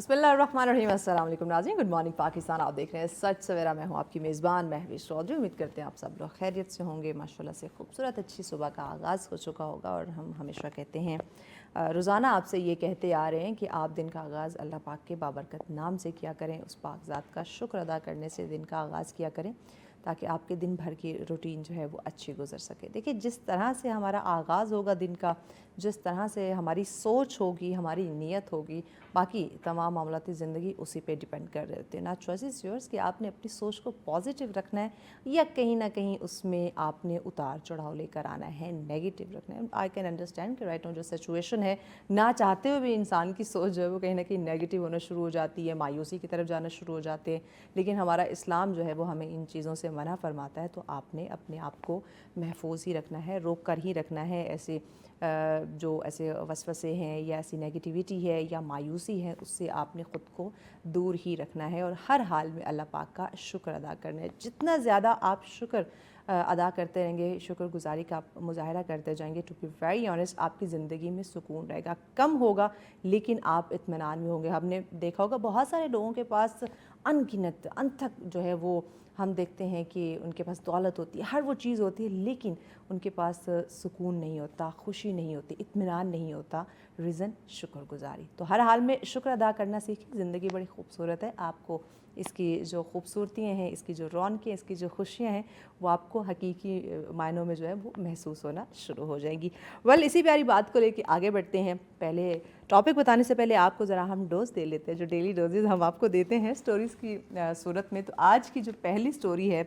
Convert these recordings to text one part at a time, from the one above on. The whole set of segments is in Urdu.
بسم اللہ الرحمن الرحیم۔ السلام علیکم ناظرین، گڈ مارننگ پاکستان۔ آپ دیکھ رہے ہیں سچ سویرا، میں ہوں آپ کی میزبان مہوش چودھری۔ امید کرتے ہیں آپ سب لوگ خیریت سے ہوں گے، ماشاءاللہ سے خوبصورت اچھی صبح کا آغاز ہو چکا ہوگا۔ اور ہم ہمیشہ کہتے ہیں، روزانہ آپ سے یہ کہتے آ رہے ہیں کہ آپ دن کا آغاز اللہ پاک کے بابرکت نام سے کیا کریں، اس پاک ذات کا شکر ادا کرنے سے دن کا آغاز کیا کریں، تاکہ آپ کے دن بھر کی روٹین جو ہے وہ اچھی گزر سکے۔ دیکھیے، جس طرح سے ہمارا آغاز ہوگا دن کا، جس طرح سے ہماری سوچ ہوگی، ہماری نیت ہوگی، باقی تمام معاملاتی زندگی اسی پہ ڈیپینڈ کر رہے ہوتے ہیں۔ نا چوائس از یورس کہ آپ نے اپنی سوچ کو پازیٹیو رکھنا ہے یا کہیں نہ کہیں اس میں آپ نے اتار چڑھاؤ لے کر آنا ہے، نیگیٹیو رکھنا ہے۔ آئی کین انڈرسٹینڈ کہ رائٹ ناؤ جو سچویشن ہے، نہ چاہتے ہوئے بھی انسان کی سوچ جو ہے وہ کہیں نہ کہیں نیگیٹیو ہونا شروع ہو جاتی ہے، مایوسی کی طرف جانا شروع ہو جاتے ہیں، لیکن ہمارا اسلام جو ہے وہ ہمیں ان چیزوں سے منع فرماتا ہے۔ تو آپ نے اپنے آپ کو محفوظ ہی رکھنا ہے، روک کر ہی رکھنا ہے۔ جو ایسے وسوسے ہیں یا ایسی نیگیٹیوٹی ہے یا مایوسی ہے، اس سے آپ نے خود کو دور ہی رکھنا ہے، اور ہر حال میں اللہ پاک کا شکر ادا کرنا ہے۔ جتنا زیادہ آپ شکر ادا کرتے رہیں گے، شکر گزاری کا آپ مظاہرہ کرتے جائیں گے، ٹو بی ویری آنیسٹ آپ کی زندگی میں سکون رہے گا۔ کم ہوگا لیکن آپ اطمینان میں ہوں گے۔ ہم نے دیکھا ہوگا بہت سارے لوگوں کے پاس انگنت انتھک جو ہے وہ ہم دیکھتے ہیں کہ ان کے پاس دولت ہوتی ہے، ہر وہ چیز ہوتی ہے، لیکن ان کے پاس سکون نہیں ہوتا، خوشی نہیں ہوتی، اطمینان نہیں ہوتا۔ ریزن شکر گزاری۔ تو ہر حال میں شکر ادا کرنا سیکھیں، زندگی بڑی خوبصورت ہے۔ آپ کو اس کی جو خوبصورتیاں ہیں، اس کی جو رونقیں، اس کی جو خوشیاں ہیں، وہ آپ کو حقیقی معنوں میں جو ہے وہ محسوس ہونا شروع ہو جائیں گی۔ اسی پیاری بات کو لے کے آگے بڑھتے ہیں۔ پہلے ٹاپک بتانے سے پہلے آپ کو ذرا ہم ڈوز دے لیتے ہیں، جو ڈیلی ڈوزز ہم آپ کو دیتے ہیں سٹوریز کی صورت میں۔ تو آج کی جو پہلی سٹوری ہے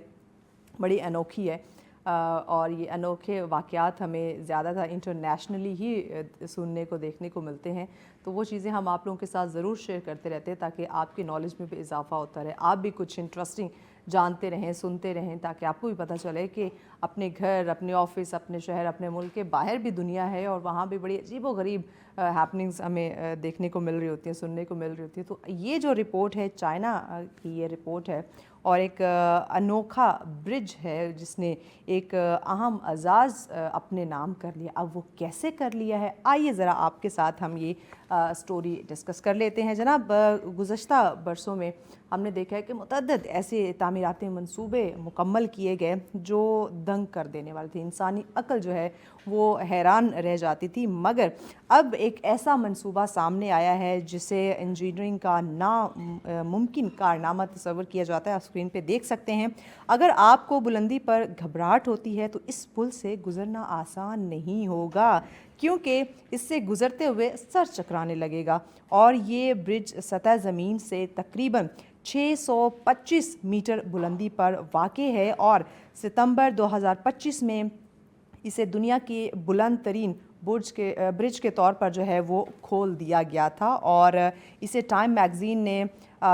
بڑی انوکھی ہے، اور یہ انوکھے واقعات ہمیں زیادہ تر انٹرنیشنلی ہی سننے کو دیکھنے کو ملتے ہیں۔ تو وہ چیزیں ہم آپ لوگوں کے ساتھ ضرور شیئر کرتے رہتے ہیں، تاکہ آپ کی نالج میں بھی اضافہ ہوتا رہے، آپ بھی کچھ انٹرسٹنگ جانتے رہیں، سنتے رہیں، تاکہ آپ کو بھی پتہ چلے کہ اپنے گھر، اپنے آفس، اپنے شہر، اپنے ملک کے باہر بھی دنیا ہے، اور وہاں بھی بڑی عجیب و غریب ہیپننگز ہمیں دیکھنے کو مل رہی ہوتی ہیں، سننے کو مل رہی ہوتی ہے۔ تو یہ جو رپورٹ ہے، چائنا کی یہ رپورٹ ہے، اور ایک انوکھا برج ہے جس نے ایک اہم اعزاز اپنے نام کر لیا۔ اب وہ کیسے کر لیا ہے، آئیے ذرا آپ کے ساتھ ہم یہ سٹوری ڈسکس کر لیتے ہیں۔ جناب، گزشتہ برسوں میں ہم نے دیکھا ہے کہ متعدد ایسے تعمیراتی منصوبے مکمل کیے گئے جو دنگ کر دینے والے تھے، انسانی عقل جو ہے وہ حیران رہ جاتی تھی۔ مگر اب ایک ایسا منصوبہ سامنے آیا ہے جسے انجینئرنگ کا ناممکن کارنامہ تصور کیا جاتا ہے۔ آپ اسکرین پہ دیکھ سکتے ہیں، اگر آپ کو بلندی پر گھبراہٹ ہوتی ہے تو اس پل سے گزرنا آسان نہیں ہوگا، کیونکہ اس سے گزرتے ہوئے سر چکرانے لگے گا۔ اور یہ برج سطح زمین سے تقریباً 625 میٹر بلندی پر واقع ہے، اور ستمبر 2025 میں اسے دنیا کی بلند ترین برج کے طور پر جو ہے وہ کھول دیا گیا تھا، اور اسے ٹائم میگزین نے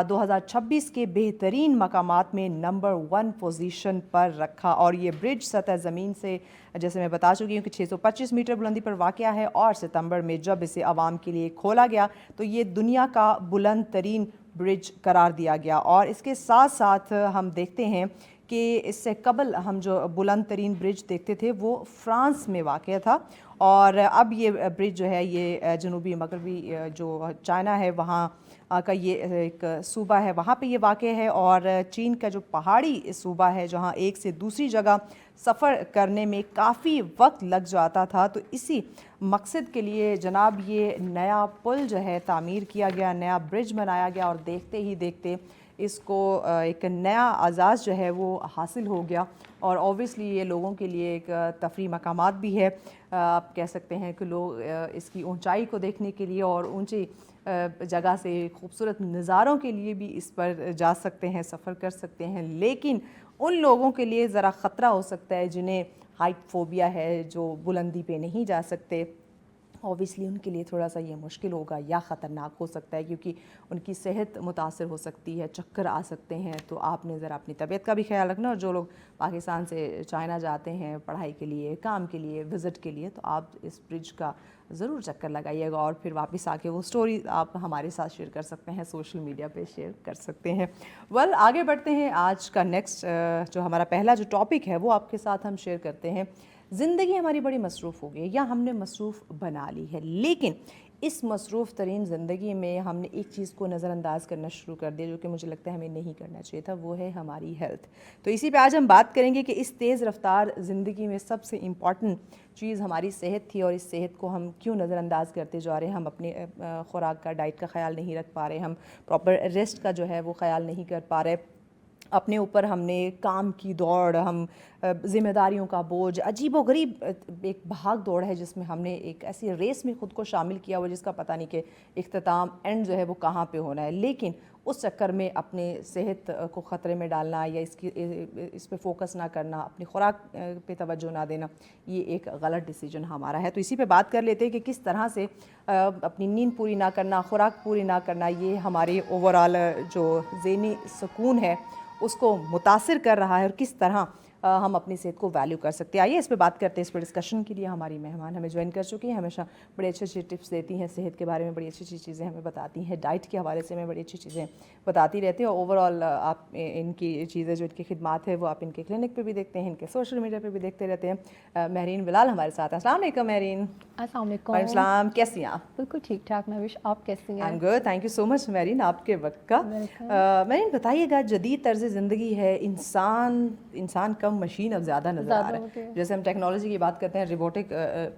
2026 کے بہترین مقامات میں نمبر 1 پوزیشن پر رکھا۔ اور یہ برج سطح زمین سے، جیسے میں بتا چکی ہوں، کہ 625 میٹر بلندی پر واقع ہے، اور ستمبر میں جب اسے عوام کے لیے کھولا گیا تو یہ دنیا کا بلند ترین برج قرار دیا گیا۔ اور اس کے ساتھ ساتھ ہم دیکھتے ہیں کہ اس سے قبل ہم جو بلند ترین برج دیکھتے تھے وہ فرانس میں واقع تھا، اور اب یہ برج جو ہے یہ جنوبی مغربی جو چائنا ہے وہاں کا یہ ایک صوبہ ہے، وہاں پہ یہ واقع ہے۔ اور چین کا جو پہاڑی صوبہ ہے جہاں ایک سے دوسری جگہ سفر کرنے میں کافی وقت لگ جاتا تھا، تو اسی مقصد کے لیے جناب یہ نیا پل جو ہے تعمیر کیا گیا، نیا برج بنایا گیا، اور دیکھتے ہی دیکھتے اس کو ایک نیا اعزاز جو ہے وہ حاصل ہو گیا۔ اور اوبویسلی یہ لوگوں کے لیے ایک تفریح مقامات بھی ہے، آپ کہہ سکتے ہیں کہ لوگ اس کی اونچائی کو دیکھنے کے لیے اور اونچی جگہ سے خوبصورت نظاروں کے لیے بھی اس پر جا سکتے ہیں، سفر کر سکتے ہیں۔ لیکن ان لوگوں کے لیے ذرا خطرہ ہو سکتا ہے جنہیں ہائٹ فوبیا ہے، جو بلندی پہ نہیں جا سکتے، اوبویسلی ان کے لیے تھوڑا سا یہ مشکل ہوگا یا خطرناک ہو سکتا ہے، کیونکہ ان کی صحت متاثر ہو سکتی ہے، چکر آ سکتے ہیں۔ تو آپ نے ذرا اپنی طبیعت کا بھی خیال رکھنا، اور جو لوگ پاکستان سے چائنا جاتے ہیں پڑھائی کے لیے، کام کے لیے، وزٹ کے لیے، تو آپ اس برج کا ضرور چکر لگائیے گا، اور پھر واپس آ کے وہ سٹوری آپ ہمارے ساتھ شیئر کر سکتے ہیں، سوشل میڈیا پہ شیئر کر سکتے ہیں۔ آگے بڑھتے ہیں۔ آج کا نیکسٹ جو ہمارا پہلا جو ٹاپک ہے وہ آپ کے ساتھ ہم شیئر کرتے ہیں۔ زندگی ہماری بڑی مصروف ہو گئی، یا ہم نے مصروف بنا لی ہے، لیکن اس مصروف ترین زندگی میں ہم نے ایک چیز کو نظر انداز کرنا شروع کر دیا جو کہ مجھے لگتا ہے ہمیں نہیں کرنا چاہیے تھا، وہ ہے ہماری ہیلتھ. تو اسی پہ آج ہم بات کریں گے کہ اس تیز رفتار زندگی میں سب سے امپورٹنٹ چیز ہماری صحت تھی، اور اس صحت کو ہم کیوں نظر انداز کرتے جا رہے ہیں. ہم اپنے خوراک کا، ڈائٹ کا خیال نہیں رکھ پا رہے، ہم پراپر ریسٹ کا جو ہے وہ خیال نہیں کر پا رہے، اپنے اوپر ہم نے کام کی دوڑ، ہم ذمہ داریوں کا بوجھ، عجیب و غریب ایک بھاگ دوڑ ہے جس میں ہم نے ایک ایسی ریس میں خود کو شامل کیا ہوا جس کا پتہ نہیں کہ اختتام اینڈ جو ہے وہ کہاں پہ ہونا ہے. لیکن اس چکر میں اپنے صحت کو خطرے میں ڈالنا یا اس پہ فوکس نہ کرنا، اپنی خوراک پہ توجہ نہ دینا، یہ ایک غلط ڈیسیجن ہمارا ہے. تو اسی پہ بات کر لیتے ہیں کہ کس طرح سے اپنی نیند پوری نہ کرنا، خوراک پوری نہ کرنا، یہ ہمارے اوور آل جو ذہنی سکون ہے اس کو متاثر کر رہا ہے، اور کس طرح ہم اپنی صحت کو ویلیو کر سکتے ہیں. آئیے اس پہ بات کرتے ہیں. اس پہ ڈسکشن کے لیے ہماری مہمان ہمیں جوائن کر چکی ہیں. ہمیشہ بڑے اچھے اچھے ٹپس دیتی ہیں، صحت کے بارے میں بڑی اچھی اچھی چیزیں ہمیں بتاتی ہیں، ڈائٹ کے حوالے سے ہمیں بڑی اچھی چیزیں بتاتی رہتی ہیں. اوور آل آپ ان کی چیزیں جو ان کی خدمات ہے وہ آپ ان کے کلینک پہ بھی دیکھتے ہیں، ان کے سوشل میڈیا پہ بھی دیکھتے رہتے ہیں. مہرین بلال ہمارے ساتھ ہیں. السلام علیکم مہرین. السلام علیکم. وعلیکم السلام. کیسی ہیں آپ؟ بالکل ٹھیک ٹھاک مہوش، آپ کیسی ہیں؟ I am good, thank you so much Mehreen آپ کے وقت کا. مہرین بتائیے گا، جدید طرز زندگی ہے، انسان کم مشین اب زیادہ نظر آ رہا ہے. جیسے ہم ٹیکنالوجی کی بات کرتے ہیں، روبوٹک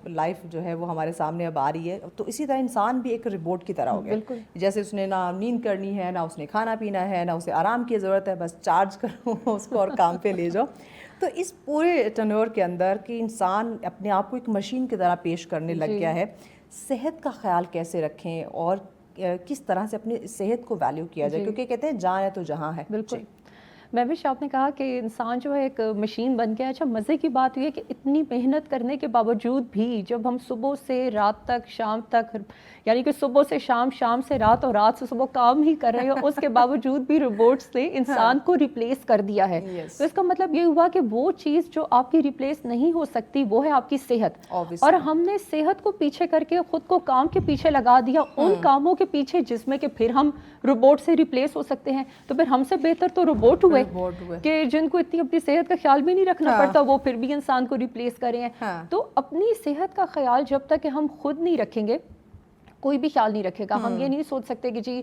لائف جو ہے وہ ہمارے سامنے اب آ رہی ہے، تو اسی طرح انسان بھی ایک روبوٹ کی طرح ہو گیا. جیسے اس نے نہ نیند کرنی ہے، نہ اس نے کھانا پینا ہے، نہ اسے آرام کی ضرورت ہے، بس چارج کرو اس کو اور کام پہ لے جاؤ. تو اس پورے ٹنور کے اندر کہ انسان اپنے آپ کو ایک مشین کی طرح پیش کرنے لگ گیا ہے، صحت کا خیال کیسے رکھیں اور کس طرح سے اپنی صحت کو ویلیو کیا جائے، کیونکہ کہتے ہیں جان ہے تو جہاں ہے. بالکل. مہوش آپ نے کہا کہ انسان جو ہے ایک مشین بن گیا. اچھا مزے کی بات یہ ہے کہ اتنی محنت کرنے کے باوجود بھی جب ہم صبح سے رات تک، شام تک، یعنی کہ صبح سے شام، شام سے رات اور رات سے صبح کام ہی کر رہے ہیں، اس کے باوجود بھی روبوٹس نے انسان کو ریپلیس کر دیا ہے. تو اس کا مطلب یہ ہوا کہ وہ چیز جو آپ کی ریپلیس نہیں ہو سکتی وہ ہے آپ کی صحت. اور ہم نے صحت کو پیچھے کر کے خود کو کام کے پیچھے لگا دیا، ان کاموں کے پیچھے جس میں کہ پھر ہم روبوٹ سے ریپلیس ہو سکتے ہیں. تو پھر ہم سے بہتر تو روبوٹ ہوئے کہ جن کو اتنی اپنی صحت کا خیال بھی نہیں رکھنا پڑتا، وہ پھر بھی انسان کو ریپلیس کر رہے ہیں. تو اپنی صحت کا خیال جب تک کہ ہم خود نہیں رکھیں گے، کوئی بھی خیال نہیں رکھے گا. ہم یہ نہیں سوچ سکتے کہ جی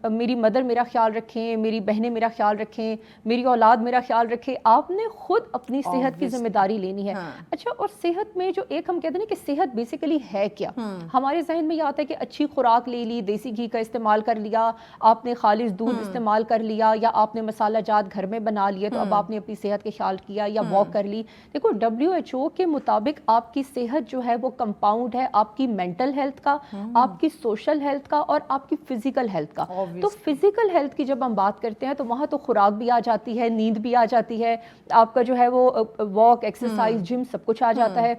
میری مدر میرا خیال رکھیں، میری بہنیں میرا خیال رکھیں، میری اولاد میرا خیال رکھے. آپ نے خود اپنی صحت کی ذمہ داری لینی ہے. اچھا، اور صحت میں جو ایک ہم کہتے ہیں کہ صحت بیسیکلی ہے کیا، ہمارے ذہن میں یہ آتا ہے کہ اچھی خوراک لے لی، دیسی گھی کا استعمال کر لیا، آپ نے خالص دودھ استعمال کر لیا، یا آپ نے مسالہ جات گھر میں بنا لیے تو اب آپ نے اپنی صحت کے خیال کیا، یا واک کر لی. دیکھو WHO کے مطابق آپ کی صحت جو ہے وہ کمپاؤنڈ ہے آپ کی مینٹل ہیلتھ کا، آپ کی سوشل ہیلتھ کا اور آپ کی فزیکل ہیلتھ کا. تو فزیکل ہیلتھ کی جب ہم بات کرتے ہیں تو وہاں تو خوراک بھی آ جاتی ہے، نیند بھی آ جاتی ہے، آپ کا جو ہے وہ واک، ایکسرسائز، جم، سب کچھ آ جاتا ہے.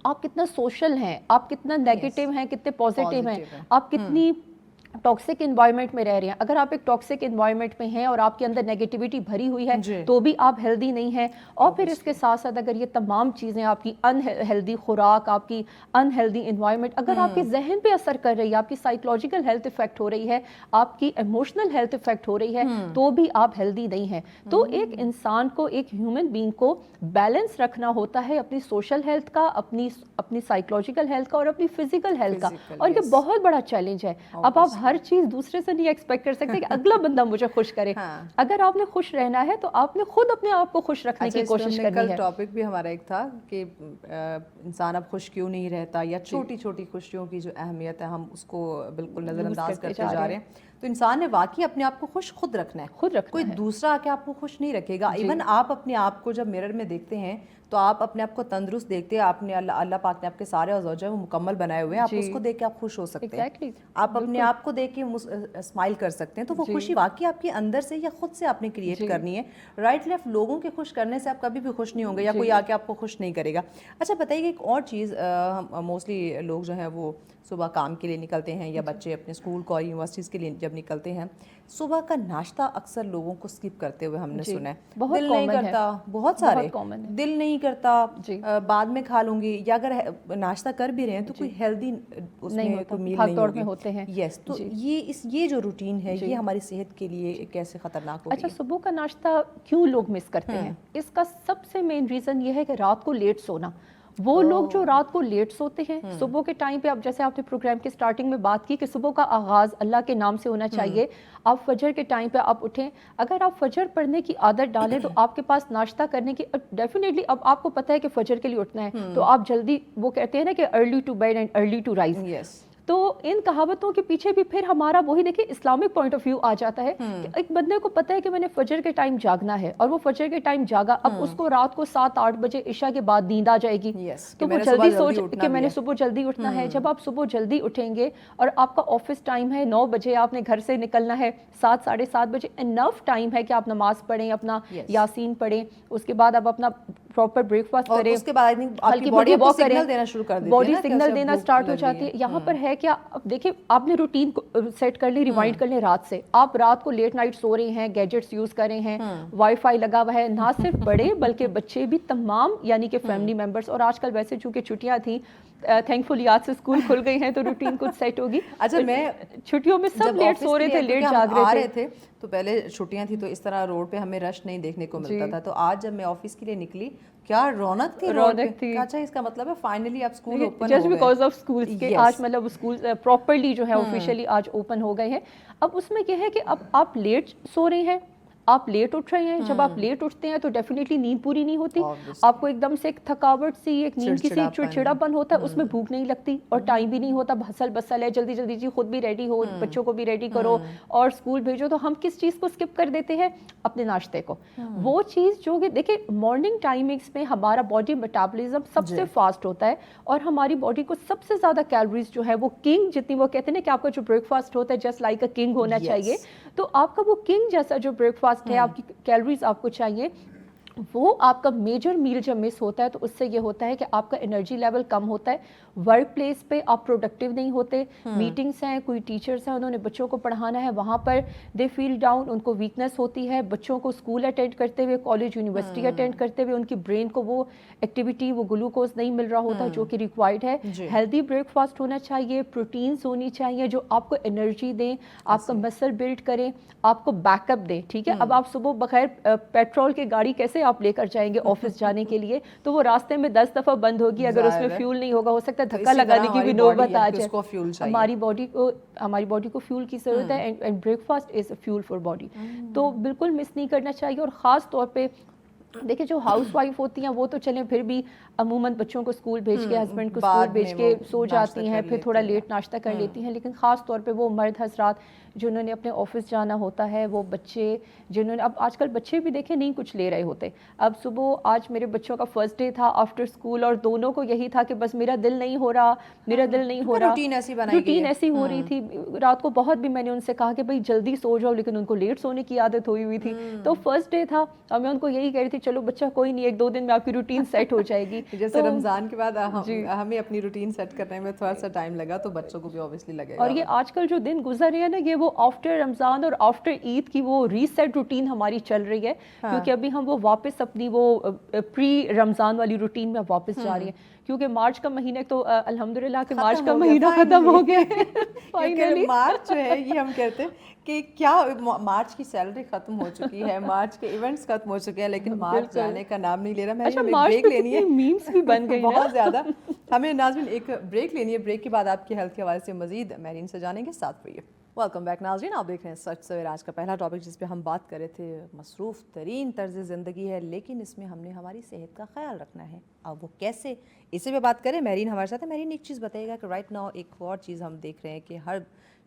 آپ کتنا سوشل ہیں، آپ کتنا نیگیٹو ہیں، کتنے پازیٹیو ہیں، آپ کتنی ٹاکسک انوائرمنٹ میں رہ رہے ہیں. اگر آپ ایک ٹاکسک انوائرمنٹ میں ہیں اور آپ کے اندر نیگیٹیوٹی بھری ہوئی ہے تو بھی آپ ہیلدی نہیں ہیں. اور پھر اس کے ساتھ ساتھ اگر یہ تمام چیزیں، آپ کی ان ہیلدی خوراک، آپ کی ان ہیلدی انوائرمنٹ اگر آپ کے ذہن پہ اثر کر رہی ہے، آپ کی سائیکولوجیکل ہیلتھ افیکٹ ہو رہی ہے، آپ کی ایموشنل ہیلتھ افیکٹ ہو رہی ہے، تو بھی آپ ہیلدی نہیں ہیں. تو ایک انسان کو، ایک ہیومن بینگ کو بیلنس رکھنا ہوتا ہے اپنی سوشل ہیلتھ کا، اپنی سائیکولوجیکل ہیلتھ کا اور اپنی فزیکل ہیلتھ کا. اور یہ بہت بڑا چیلنج ہے. اب آپ ہر چیز دوسرے سے نہیں ایکسپیکٹ کر سکتے کہ اگلا بندہ مجھے خوش کرے. اگر آپ نے خوش رہنا ہے تو آپ نے خود اپنے آپ کو خوش رکھنے کی کوشش کرنی ہے. کل ٹاپک بھی ہمارا ایک تھا کہ انسان اب خوش کیوں نہیں رہتا، یا چھوٹی چھوٹی خوشیوں کی جو اہمیت ہے ہم اس کو بالکل نظر انداز کرتے جا رہے ہیں. تو انسان نے واقعی اپنے آپ کو خوش خود رکھنا ہے، کوئی دوسرا آ کے آپ کو خوش نہیں رکھے گا. ایون آپ اپنے آپ کو جب مرر میں دیکھتے ہیں تو آپ اپنے آپ کو تندرست دیکھتے ہیں. آپ نے اللہ پاک نے آپ کے سارے اعضاء جو ہے وہ مکمل بنائے ہوئے ہیں، آپ اس کو دیکھ کے آپ خوش ہو سکتے ہیں. آپ اپنے آپ کو دیکھ کے اسمائل کر سکتے ہیں. تو وہ خوشی واقعی آپ کے اندر سے یا خود سے آپ نے کریٹ کرنی ہے. رائٹ لیفٹ لوگوں کے خوش کرنے سے آپ کبھی بھی خوش نہیں ہوں گے، یا کوئی آ کے آپ کو خوش نہیں کرے گا. اچھا بتائیے ایک اور چیز، موسٹلی لوگ جو ہیں وہ صبح کام کے لیے نکلتے ہیں، یا بچے اپنے اسکول کو یونیورسٹیز کے لیے جب نکلتے ہیں، صبح کا ناشتہ اکثر لوگوں کو اسکپ کرتے ہوئے ہم نے سنا ہے. دل نہیں کرتا، بہت سارے دل نہیں کرتا، بعد میں کھا لوں گی، یا اگر ناشتہ کر بھی رہے ہیں تو کوئی ہیلدی اس میں کوئی میل نہیں ہوگی. یس، تو یہ جو روٹین ہے یہ ہماری صحت کے لیے کیسے خطرناک ہوگی؟ اچھا، صبح کا ناشتہ کیوں لوگ مس کرتے ہیں؟ اس کا سب سے مین ریزن یہ ہے کہ رات کو لیٹ سونا. وہ لوگ جو رات کو لیٹ سوتے ہیں صبح کے ٹائم پہ، اب جیسے آپ نے پروگرام کے سٹارٹنگ میں بات کی کہ صبح کا آغاز اللہ کے نام سے ہونا چاہیے، آپ فجر کے ٹائم پہ آپ اٹھیں، اگر آپ فجر پڑھنے کی عادت ڈالیں تو آپ کے پاس ناشتہ کرنے کی ڈیفینیٹلی، اب آپ کو پتہ ہے کہ فجر کے لیے اٹھنا ہے تو آپ جلدی، وہ کہتے ہیں نا کہ early to bed and early to rise, تو ان کہاوتوں کے پیچھے بھی پھر ہمارا وہی دیکھیں اسلامک پوائنٹ آف ویو آ جاتا ہے کہ ایک بندے کو پتہ ہے کہ میں نے فجر کے ٹائم جاگنا ہے اور وہ فجر کے ٹائم جاگا، اب اس کو رات کو 7-8 بجے عشاء کے بعد نیند آ جائے گی تو وہ جلدی سوچ کہ میں نے صبح جلدی اٹھنا ہے. جب آپ صبح جلدی اٹھیں گے اور آپ کا آفس ٹائم ہے 9 بجے، آپ نے گھر سے نکلنا ہے 7-7:30 بجے، انف ٹائم ہے کہ آپ نماز پڑھیں، اپنا یاسین پڑھیں، اس کے بعد آپ اپنا پراپر بریک فاسٹ کریں، اس کے بعد ہلکی باڈی واک کریں، باڈی ہے سگنل دینا سٹارٹ ہو جاتی ہے. یہاں پر ہے کیا، اب دیکھیں آپ نے روٹین سیٹ کر لی، ریوائنڈ کر لیں رات سے، آپ رات کو لیٹ نائٹ سو رہے ہیں، گیجٹس یوز کر رہے ہیں، وائی فائی لگا ہوا ہے، نہ صرف بڑے بلکہ بچے بھی، تمام یعنی کہ فیملی ممبرس. اور آج کل ویسے چونکہ چھٹیاں تھیں، تھینک فلی آج سے اسکول کھل گئی ہیں تو روٹین کچھ سیٹ ہوگی. اچھا، میں چھٹیوں میں سب لیٹ سو رہے تھے، لیٹ جاگ رہے تھے، تو پہلے چھٹیاں تھیں تو اس طرح روڈ پہ ہمیں رش نہیں دیکھنے کو ملتا تھا، تو آج جب میں آفس کے لیے نکلی کیا رونق تھی روڈ پہ. اچھا، اس کا مطلب ہے فائنلی اب اسکول اوپن ہو گئے جسٹ بیکاز آف اسکولز کے آج مطلب اسکول پراپرلی جو ہے آفیشیلی آج اوپن ہو گئے ہیں. اب اس میں یہ ہے کہ اب آپ لیٹ سو رہے ہیں، آپ لیٹ اٹھ رہے ہیں، جب آپ لیٹ اٹھتے ہیں تو ڈیفینیٹلی نیند پوری نہیں ہوتی، آپ کو ایک دم سے ایک تھکاوٹ سی، ایک نیند کی سی چڑچڑاپن ہوتا ہے، اس میں بھوک نہیں لگتی اور ٹائم بھی نہیں ہوتا، ہسل بسل ہے، جلدی جلدی جی خود بھی ریڈی ہو، بچوں کو بھی ریڈی کرو اور اسکول بھیجو. تو ہم کس چیز کو اسکپ کر دیتے ہیں؟ اپنے ناشتے کو. وہ چیز جو کہ دیکھیں مارننگ ٹائمنگس میں ہمارا باڈی میٹابولزم سب سے فاسٹ ہوتا ہے اور ہماری باڈی کو سب سے زیادہ کیلوریز جو ہے وہ کنگ، جتنی وہ کہتے ہیں نا کہ آپ کا جو بریک فاسٹ ہوتا ہے جسٹ لائک اے کنگ ہونا چاہیے، تو آپ کا وہ کنگ جیسا جو بریک فاسٹ ہے، آپ کی کیلوریز آپ کو چاہیے، وہ آپ کا میجر میل جب مس ہوتا ہے تو اس سے یہ ہوتا ہے کہ آپ کا انرجی لیول کم ہوتا ہے، ورک پلیس پہ آپ پروڈکٹیو نہیں ہوتے، میٹنگس ہیں، کوئی ٹیچرس ہیں انہوں نے بچوں کو پڑھانا ہے، وہاں پر دے فیل ڈاؤن، ان کو ویکنیس ہوتی ہے، بچوں کو اسکول اٹینڈ کرتے ہوئے، کالج یونیورسٹی اٹینڈ کرتے ہوئے ان کی برین کو وہ ایکٹیویٹی، وہ گلوکوز نہیں مل رہا ہوتا جو کہ ریکوائرڈ ہے. ہیلدی بریک فاسٹ ہونا چاہیے، پروٹینز ہونی چاہیے جو آپ کو انرجی دیں، آپ کا مسل بلڈ کریں، آپ کو بیک اپ دیں. ٹھیک ہے، اب آپ صبح بغیر پیٹرول کے گاڑی کیسے آپ لے کر جائیں گے آفس جانے کے لیے؟ تو وہ راستے میں 10 دفعہ بند ہوگی، اگر اس میں فیول نہیں ہوگا، ہو سکتا ہے دھکا لگانے کی بھی نوبت آ جائے. ہماری باڈی کو فیول کی ضرورت ہے and break fast is a fuel for body. تو بالکل مس نہیں کرنا چاہیے. اور خاص طور پہ دیکھیں جو ہاؤس وائف ہوتی ہیں وہ تو چلیں پھر بھی عموماً بچوں کو اسکول بھیج کے، ہسبینڈ کو اسکول بھیج کے سو جاتی ہیں، پھر تھوڑا لیٹ ناشتہ کر لیتی ہیں. لیکن خاص طور پہ وہ مرد حضرات جنہوں نے اپنے آفس جانا ہوتا ہے، وہ بچے جنہوں نے، اب آج کل بچے بھی دیکھیں نہیں کچھ لے رہے ہوتے. اب صبح آج میرے بچوں کا فرسٹ ڈے تھا آفٹر اسکول اور دونوں کو یہی تھا کہ بس میرا دل نہیں ہو رہا، میرا دل نہیں ہو رہا، روٹین ایسی ہو رہی تھی. رات کو بہت بھی میں نے ان سے کہا کہ بھائی جلدی سو جاؤ، لیکن ان کو لیٹ سونے کی عادت ہوئی تھی. تو فرسٹ ڈے تھا اور میں ان کو یہی کہہ رہی تھی چلو بچہ کوئی نہیں، 1-2 دن میں آپ کی روٹین سیٹ ہو جائے گی. جیسے رمضان کے بعد ہمیں اپنی روٹین سیٹ کرنے میں تھوڑا سا ٹائم لگا تو بچوں کو بھی اوبیسلی لگے گا. اور یہ آج کل جو دن گزر رہے ہیں نا، یہ وہ آفٹر رمضان اور آفٹر عید کی وہ ریسیٹ روٹین ہماری چل رہی ہے، کیونکہ ابھی ہم وہ واپس اپنی وہ پری رمضان والی روٹین میں واپس جا رہی ہیں. کیونکہ مارچ کا مہینہ تو الحمدللہ کہ مارچ کا مہینہ ختم ہو گیا ہے فائنلی. مارچ جو ہے یہ ہم کہتے ہیں کہ کیا مارچ کی سیلری ختم ہو چکی ہے، مارچ کے ایونٹس ختم ہو چکے ہیں، لیکن مارچ جانے کا نام نہیں لے رہا. میں ہمیں بریک لینی ہے، میمز بھی بن گئی بہت زیادہ. ہمیں ناظرین ایک بریک لینی ہے، بریک کے بعد آپ کی ہیلتھ کے حوالے سے مزید مہرین سے جانیں گے. ساتھ رہیے. ویلکم بیک ناظرین، آپ دیکھ رہے ہیں سچ سویرا. آج کا پہلا ٹاپک جس پہ ہم بات کر رہے تھے، مصروف ترین طرز زندگی ہے، لیکن اس میں ہم نے ہماری صحت کا خیال رکھنا ہے. اب وہ کیسے، اسی پہ بات کریں. مہرین ہمارے ساتھ ہے. مہرین ایک چیز بتائیے گا کہ رائٹ ناؤ ایک اور چیز ہم دیکھ رہے ہیں کہ ہر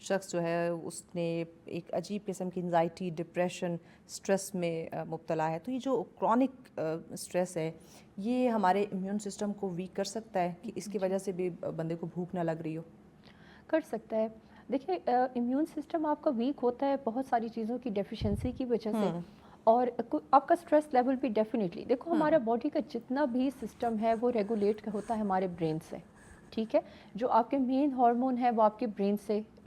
شخص جو ہے اس نے ایک عجیب قسم کی انزائٹی، ڈپریشن، اسٹریس میں مبتلا ہے. تو یہ جو کرونک اسٹریس ہے یہ ہمارے امیون سسٹم کو ویک کر سکتا ہے کہ اس کی وجہ سے بھی بندے کو بھوک نہ لگ رہی ہو؟ کر سکتا ہے. دیکھیں امیون سسٹم آپ کا ویک ہوتا ہے بہت ساری چیزوں کی ڈیفیشنسی کی وجہ سے، اور آپ کا اسٹریس لیول بھی ڈیفینیٹلی. دیکھو ہمارا باڈی کا جتنا بھی سسٹم ہے وہ ریگولیٹ ہوتا ہے ہمارے برین سے. ٹھیک ہے، جو آپ کے مین ہارمون ہے وہ آپ کے برین سے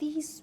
30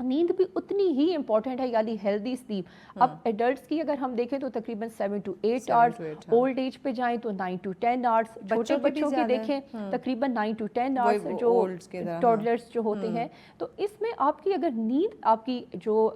نیند بھی اتنی ہی امپورٹنٹ ہے، یعنی ہیلدی سلیپ. اب ایڈلٹس کی اگر ہم دیکھیں تو تقریباً 7 to 8 آورس، اولڈ ایج پہ جائیں تو 9 to 10 آورس، چھوٹے بچوں کی دیکھیں تقریباً 9 to 10 آورس جو ٹوڈلرس جو ہوتے ہیں. تو اس میں آپ کی اگر نیند آپ کی جو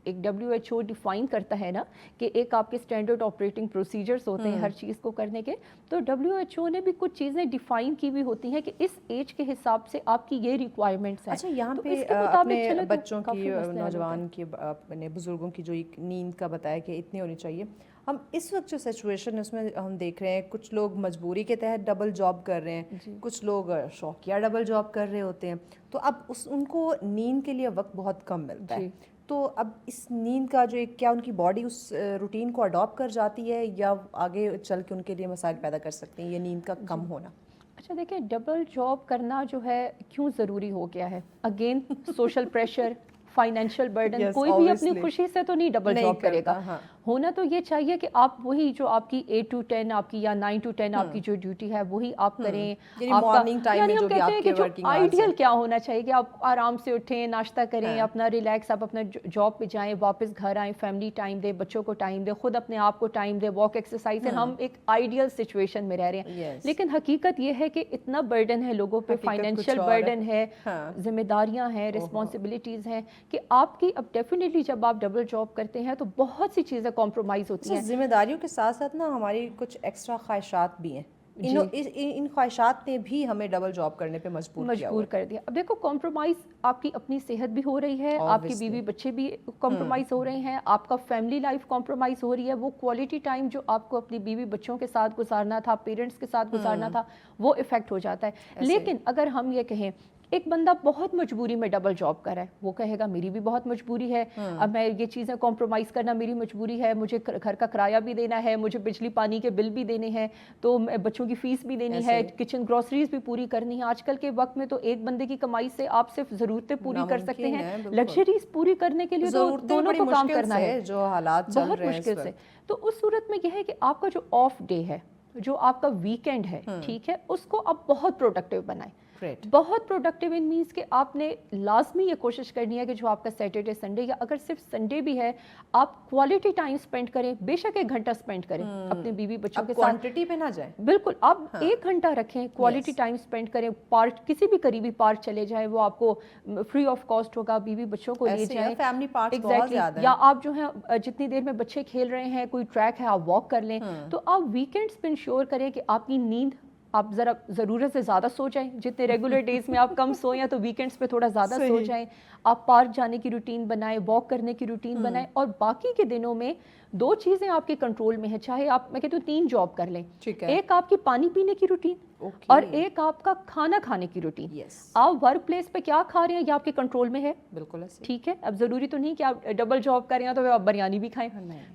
ایک WHO ڈیفائن کرتا ہے نا کہ ایک آپ کے اسٹینڈرڈ آپریٹنگ پروسیجرز ہوتے ہیں ہر چیز کو کرنے کے، تو WHO نے بھی کچھ چیزیں ڈیفائن کی ہوئی ہوتی ہیں کہ اس ایج کے حساب سے آپ کی یہ ریکوائرمنٹس ہیں. اچھا یہاں پہ اپنے بچوں کی، نوجوان کی، اپنے بزرگوں کی جو ایک نیند کا بتایا کہ اتنی ہونی چاہیے، ہم اس وقت جو سچویشن ہے اس میں ہم دیکھ رہے ہیں کچھ لوگ مجبوری کے تحت ڈبل جاب کر رہے ہیں، کچھ لوگ شوقیہ ڈبل جاب کر رہے ہوتے ہیں، تو اب ان کو نیند کے لیے وقت بہت کم ملتا ہے. تو اب اس نیند کا جو کیا ان کی باڈی اس روٹین کو اڈاپٹ کر جاتی ہے یا آگے چل کے ان کے لیے مسائل پیدا کر سکتے ہیں یہ نیند کا کم ہونا؟ اچھا دیکھیں، ڈبل جاب کرنا جو ہے کیوں ضروری ہو گیا ہے؟ Again social pressure, financial burden, کوئی بھی اپنی خوشی سے تو نہیں ڈبل جاب کرے گا. ہونا تو یہ چاہیے کہ آپ وہی جو آپ کی 8 to 10 آپ کی یا 9 to 10 آپ کی جو ڈیوٹی ہے وہی آپ کریں. یعنی ہم کہتے ہیں کہ جو آئیڈیل کیا ہونا چاہیے کہ آپ آرام سے اٹھیں، ناشتہ کریں، اپنا ریلیکس، آپ اپنا جاب پہ جائیں، واپس گھر آئیں، فیملی ٹائم دیں، بچوں کو ٹائم دیں، خود اپنے آپ کو ٹائم دیں، واک، ایکسرسائز. ہم ایک آئیڈیل سچویشن میں رہ رہے ہیں. لیکن حقیقت یہ ہے کہ اتنا برڈن ہے لوگوں پہ، فائنینشیل برڈن ہے، ذمہ داریاں ہیں، رسپانسبلٹیز ہیں کہ آپ کی اب ڈیفینیٹلی جب آپ ڈبل جاب کرتے ہیں تو بہت سی چیزیں کمپرومائز ہوتی ہیں. ذمہ داریوں کے ساتھ ساتھ نا ہماری کچھ ایکسٹرا خواہشات بھی ہیں، ان خواہشات نے بھی ہمیں ڈبل جاب کرنے پہ مجبور کر دیا. اب دیکھو کمپرومائز آپ کی اپنی صحت بھی ہو رہی ہے، آپ کی بیوی بچے بھی کمپرومائز ہو رہے ہیں، آپ کا فیملی لائف کمپرومائز ہو رہی ہے. وہ کوالٹی ٹائم جو آپ کو اپنی بیوی بچوں کے ساتھ گزارنا تھا، پیرنٹس کے ساتھ گزارنا تھا، وہ افیکٹ ہو جاتا ہے. لیکن اگر ہم یہ کہیں ایک بندہ بہت مجبوری میں ڈبل جاب کر رہا ہے، وہ کہے گا میری بھی بہت مجبوری ہے، اب میں یہ چیزیں کمپرومائز کرنا میری مجبوری ہے، مجھے گھر کا کرایہ بھی دینا ہے، مجھے بجلی پانی کے بل بھی دینے ہیں، تو بچوں کی فیس بھی دینی ہے، کچن گروسریز بھی پوری کرنی ہے. آج کل کے وقت میں تو ایک بندے کی کمائی سے آپ صرف ضرورتیں پوری کر سکتے ہیں، لگژریز پوری کرنے کے لیے تو دونوں کو کام کرنا ہے، جو حالات بہت مشکل سے. تو اس صورت میں یہ ہے کہ آپ کا جو آف ڈے ہے، جو آپ کا ویکینڈ ہے، ٹھیک ہے، اس کو آپ بہت پروڈکٹیو بنائیں. بہت پروڈکٹیو ان مینس کہ آپ نے لازمی یہ کوشش کرنی ہے کہ جو آپ کا سیٹرڈے سنڈے یا اگر صرف سنڈے بھی ہے آپ کوالٹی ٹائم سپینڈ کریں، بے شک 1 گھنٹہ سپینڈ کریں اپنے بیوی بچوں کے ساتھ، کوانٹٹی پہ نہ جائیں، بالکل آپ 1 گھنٹہ رکھیں، کوالٹی ٹائم سپینڈ کریں. پارک کسی بھی قریبی پارک چلے جائیں، وہ آپ کو فری آف کاسٹ ہوگا، بیوی بچوں کو لے جائیں، فیملی پارکس بہت زیادہ ہیں، یا آپ جو ہیں جتنی دیر میں بچے کھیل رہے ہیں کوئی ٹریک ہے آپ واک کر لیں. تو آپ ویکینڈز پہ انشور کریں کہ آپ کی نیند آپ ذرا ضرورت سے زیادہ سو جائیں. جتنے ریگولر ڈیز میں آپ کم سوئیں یا تو ویکینڈز پہ تھوڑا زیادہ سو جائیں. آپ پارک جانے کی روٹین بنائیں، واک کرنے کی روٹین بنائیں. اور باقی کے دنوں میں 2 چیزیں آپ کے کنٹرول میں ہیں، چاہے آپ میں کہتی ہوں 3 جاب کر لیں. ایک آپ کی پانی پینے کی روٹین اور ایک آپ کا کھانا کھانے کی روٹین. آپ ورک پلیس پہ کیا کھا رہے ہیں یہ آپ کے کنٹرول میں ہے، بالکل ٹھیک ہے. اب ضروری تو نہیں کہ آپ ڈبل جاب کر رہے ہیں تو آپ بریانی بھی کھائیں،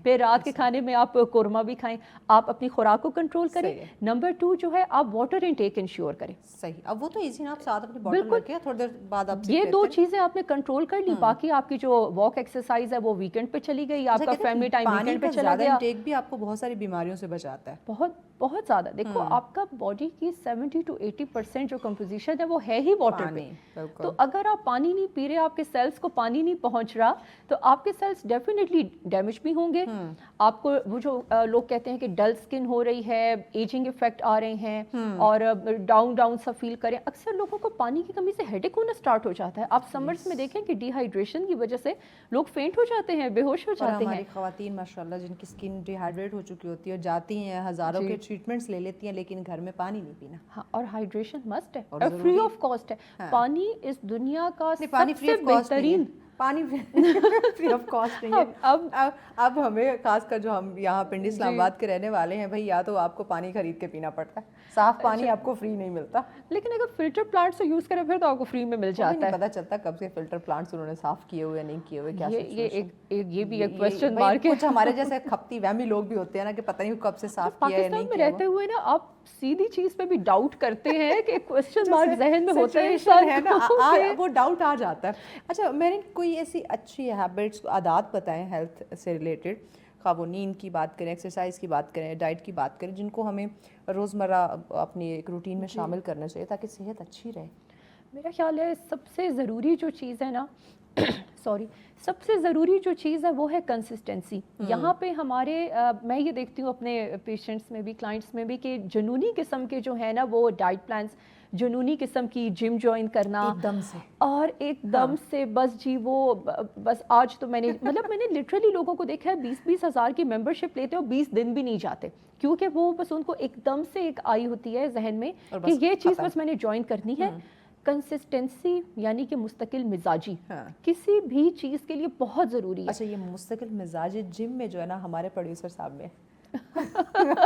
پھر رات کے کھانے میں آپ قورمہ بھی کھائیں. آپ اپنی خوراک کو کنٹرول کریں. نمبر 2 جو ہے آپ واٹر انٹیک انشور کریں. صحیح، اب وہ تو ایزی نا، آپ ساتھ اپنی بوتل رکھیں، تھوڑی دیر بعد آپ یہ 2 چیزیں آپ نے کنٹرول کر لی. باقی آپ کی جو واک ایکسرسائز ہے وہ ویکینڈ پہ چلی گئی، آپ کا فیملی ٹائم ویکینڈ پہ چلا گیا. انٹیک بھی آپ کو بہت ساری بیماریوں سے بچاتا ہے، بہت زیادہ. دیکھو آپ کا باڈی کی 70 to 80% جو کمپوزیشن ہے وہ ہے ہی واٹر پہ. تو اگر آپ پانی نہیں پی رہے، آپ کے سیلز کو پانی نہیں پہنچ رہا، تو آپ کے سیلز ڈیفینیٹلی ڈیمیج بھی ہوں گے. آپ کو وہ جو لوگ کہتے ہیں کہ ڈل سکن ہو رہی ہے، ایجنگ افیکٹ آ رہے ہیں اور ڈاؤن سا فیل کریں. اکثر لوگوں کو پانی کی کمی سے ہیڈ ایک ہونا سٹارٹ ہو جاتا ہے. آپ سمرز میں دیکھیں کہ ڈی ہائیڈریشن کی وجہ سے لوگ فینٹ ہو جاتے ہیں، بے ہوش ہو جاتے ہیں. ہماری خواتین ماشاءاللہ جن کی اسکن ڈی ہائیڈریٹ ہو چکی ہوتی ہے اور جاتی ہیں ہزاروں کے ٹریٹمنٹس لے لیتی ہیں لیکن گھر میں پانی نہیں پینا. ہاں، اور ہائیڈریشن مسٹ ہے اور فری آف کاسٹ ہے. پانی اس دنیا کا سب سے بہترین، پانی فری آف کاسٹ نہیں ہے. اب ہمیں خاص کر جو ہم یہاں پنڈی اسلام آباد کے رہنے والے ہیں بھائی، یا تو آپ کو پانی خرید کے پینا پڑتا ہے، صاف پانی آپ کو فری نہیں ملتا. لیکن اگر فلٹر پلانٹ سے یوز کریں پھر تو آپ کو فری میں مل جاتا ہے. پتہ چلتا کب سے فلٹر پلانٹس انہوں نے صاف کیے ہوئے نہیں کیے ہوئے. کیا یہ بھی ایک کوسچن مارک ہے. کچھ ہمارے جیسے کھپتی وہمی لوگ بھی ہوتے ہیں نا کہ پتہ نہیں کب سے صاف کیا ہے نہیں کیا. پاکستان میں رہتے ہوئے نا آپ سیدھی چیز پہ بھی ڈاؤٹ کرتے ہیں کہ کوسچن مارک ذہن میں ہوتا ہے نا، وہ ڈاؤٹ آ جاتا ہے. اچھا، میں نے کوئی ایسی اچھی ہیبٹس، عادات بتائیں ہیلتھ سے ریلیٹڈ، خواہ وہ نیند کی بات کریں، ایکسرسائز کی بات کریں، ڈائٹ کی بات کریں، جن کو ہمیں روزمرہ اپنی ایک روٹین میں شامل کرنا چاہیے تاکہ صحت اچھی رہے. میرا خیال ہے سب سے ضروری جو چیز ہے نا سوری سب سے ضروری جو چیز ہے وہ ہے کنسسٹنسی. یہاں پہ ہمارے میں یہ دیکھتی ہوں اپنے پیشنٹس میں بھی, کلائنٹس میں بھی, کہ جنونی قسم کے جو ہے نا وہ ڈائٹ پلانس, جنونی قسم کی جم جوائن کرنا ایک دم سے, اور ایک دم سے بس جی وہ بس آج تو میں نے مطلب میں نے لٹرلی لوگوں کو دیکھا ہے 20-20 ہزار کی ممبرشپ لیتے ہیں اور 20 دن بھی نہیں جاتے, کیونکہ وہ بس ان کو ایک دم سے ایک آئی ہوتی ہے ذہن میں کہ یہ چیز بس میں نے جوائن کرنی ہے. کنسسٹنسی یعنی کہ مستقل مزاجی کسی بھی چیز کے لیے بہت ضروری ہے. اچھا, یہ مستقل مزاجی جم میں جو ہے نا ہمارے پروڈیوسر صاحب میں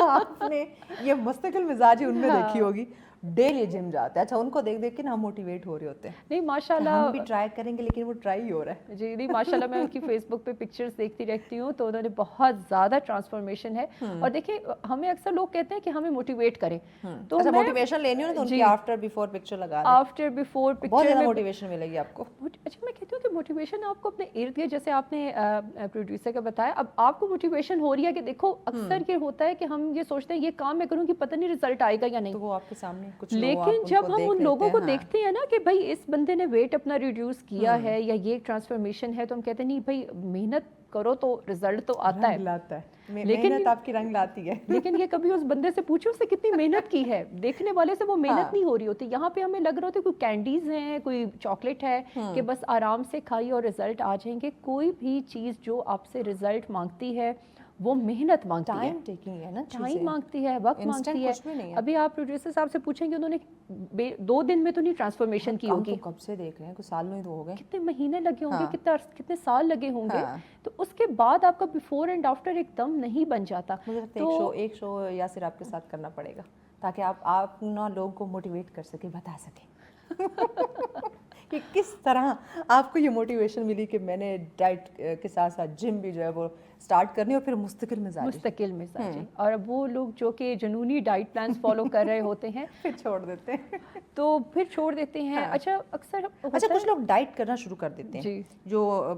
آپ نے یہ مستقل مزاجی ان میں دیکھی ہوگی, ڈیلی جم جاتے ہیں. اچھا, ان کو دیکھ دیکھ کے نا ہم موٹیویٹ ہو رہے ہوتے ہیں, نہیں ماشاءاللہ ہم بھی ٹرائی کریں گے, لیکن وہ ٹرائی ہی ہو رہا ہے. جی نہیں ماشاءاللہ میں ان کی فیس بک پہ پکچرز دیکھتی رہتی ہوں تو انہوں نے بہت زیادہ ٹرانسفارمیشن ہے. اور دیکھیں ہمیں اکثر لوگ کہتے ہیں کہ ہمیں موٹیویٹ کریں, تو اچھا موٹیویشن لینی ہو نا تو ان کی آفٹر بیفور پکچر لگا دیں, آفٹر بیفور بہت پکچر زیادہ میں موٹیویشن ملے گی آپ کو. اچھا میں کہتی ہوں کہ موٹیویشن آپ کو اپنے ارد گرد, جیسے آپ نے پروڈیوسر کا بتایا, اب آپ کو موٹیویشن ہو رہی ہے کہ دیکھو اکثر یہ ہوتا ہے کہ ہم یہ سوچتے ہیں یہ کام میں کروں کہ پتہ نہیں رزلٹ آئے گا یا نہیں, تو وہ آپ کے سامنے کچھ, لیکن جب ہم ان لوگوں کو دیکھتے ہیں نا کہ بھائی اس بندے نے ویٹ اپنا ریڈیوس کیا ہے یا یہ ٹرانسفارمیشن ہے, تو ہم کہتے ہیں نہیں بھائی محنت کرو تو رزلٹ تو آتا ہے, لیکن آپ کی رنگ لاتی ہے. لیکن یہ کبھی اس بندے سے پوچھو اس سے کتنی محنت کی ہے, دیکھنے والے سے وہ محنت نہیں ہو رہی ہوتی. یہاں پہ ہمیں لگ رہا ہوتا ہے کوئی کینڈیز ہیں, کوئی چاکلیٹ ہے کہ بس آرام سے کھائی اور رزلٹ آ جائیں گے. کوئی بھی چیز جو آپ سے رزلٹ مانگتی ہے وہ محنت مانگتی ہے, ٹائم ٹیکنگ ہے نا, ٹائم مانگتی ہے, وقت مانگتی ہے. ابھی آپ پروڈیوسر صاحب سے پوچھیں گے, انہوں نے 2 دن میں تو نہیں ٹرانسفارمیشن کی ہوگی, کب سے دیکھ رہے ہیں, کچھ سال میں تو ہو گئے, کتنے مہینے لگے ہوں گے, کتنے سال لگے ہوں گے, تو اس کے بعد آپ کا بیفور اینڈ آفٹر ایک دم نہیں بن جاتا. مجھے لگتا ہے ایک شو یاسر آپ کے ساتھ کرنا پڑے گا تاکہ آپ نا لوگوں کو موٹیویٹ کر سکیں, بتا سکیں کہ کس طرح آپ کو یہ موٹیویشن ملی کہ میں نے ڈائٹ کے ساتھ ساتھ جم بھی جو ہے وہ اسٹارٹ کرنی, اور پھر مستقل مزاجی. اور وہ لوگ جو کہ جنونی ڈائٹ پلانس فالو کر رہے ہوتے ہیں پھر چھوڑ دیتے ہیں. اچھا اکثر کچھ لوگ ڈائٹ کرنا شروع کر دیتے ہیں جو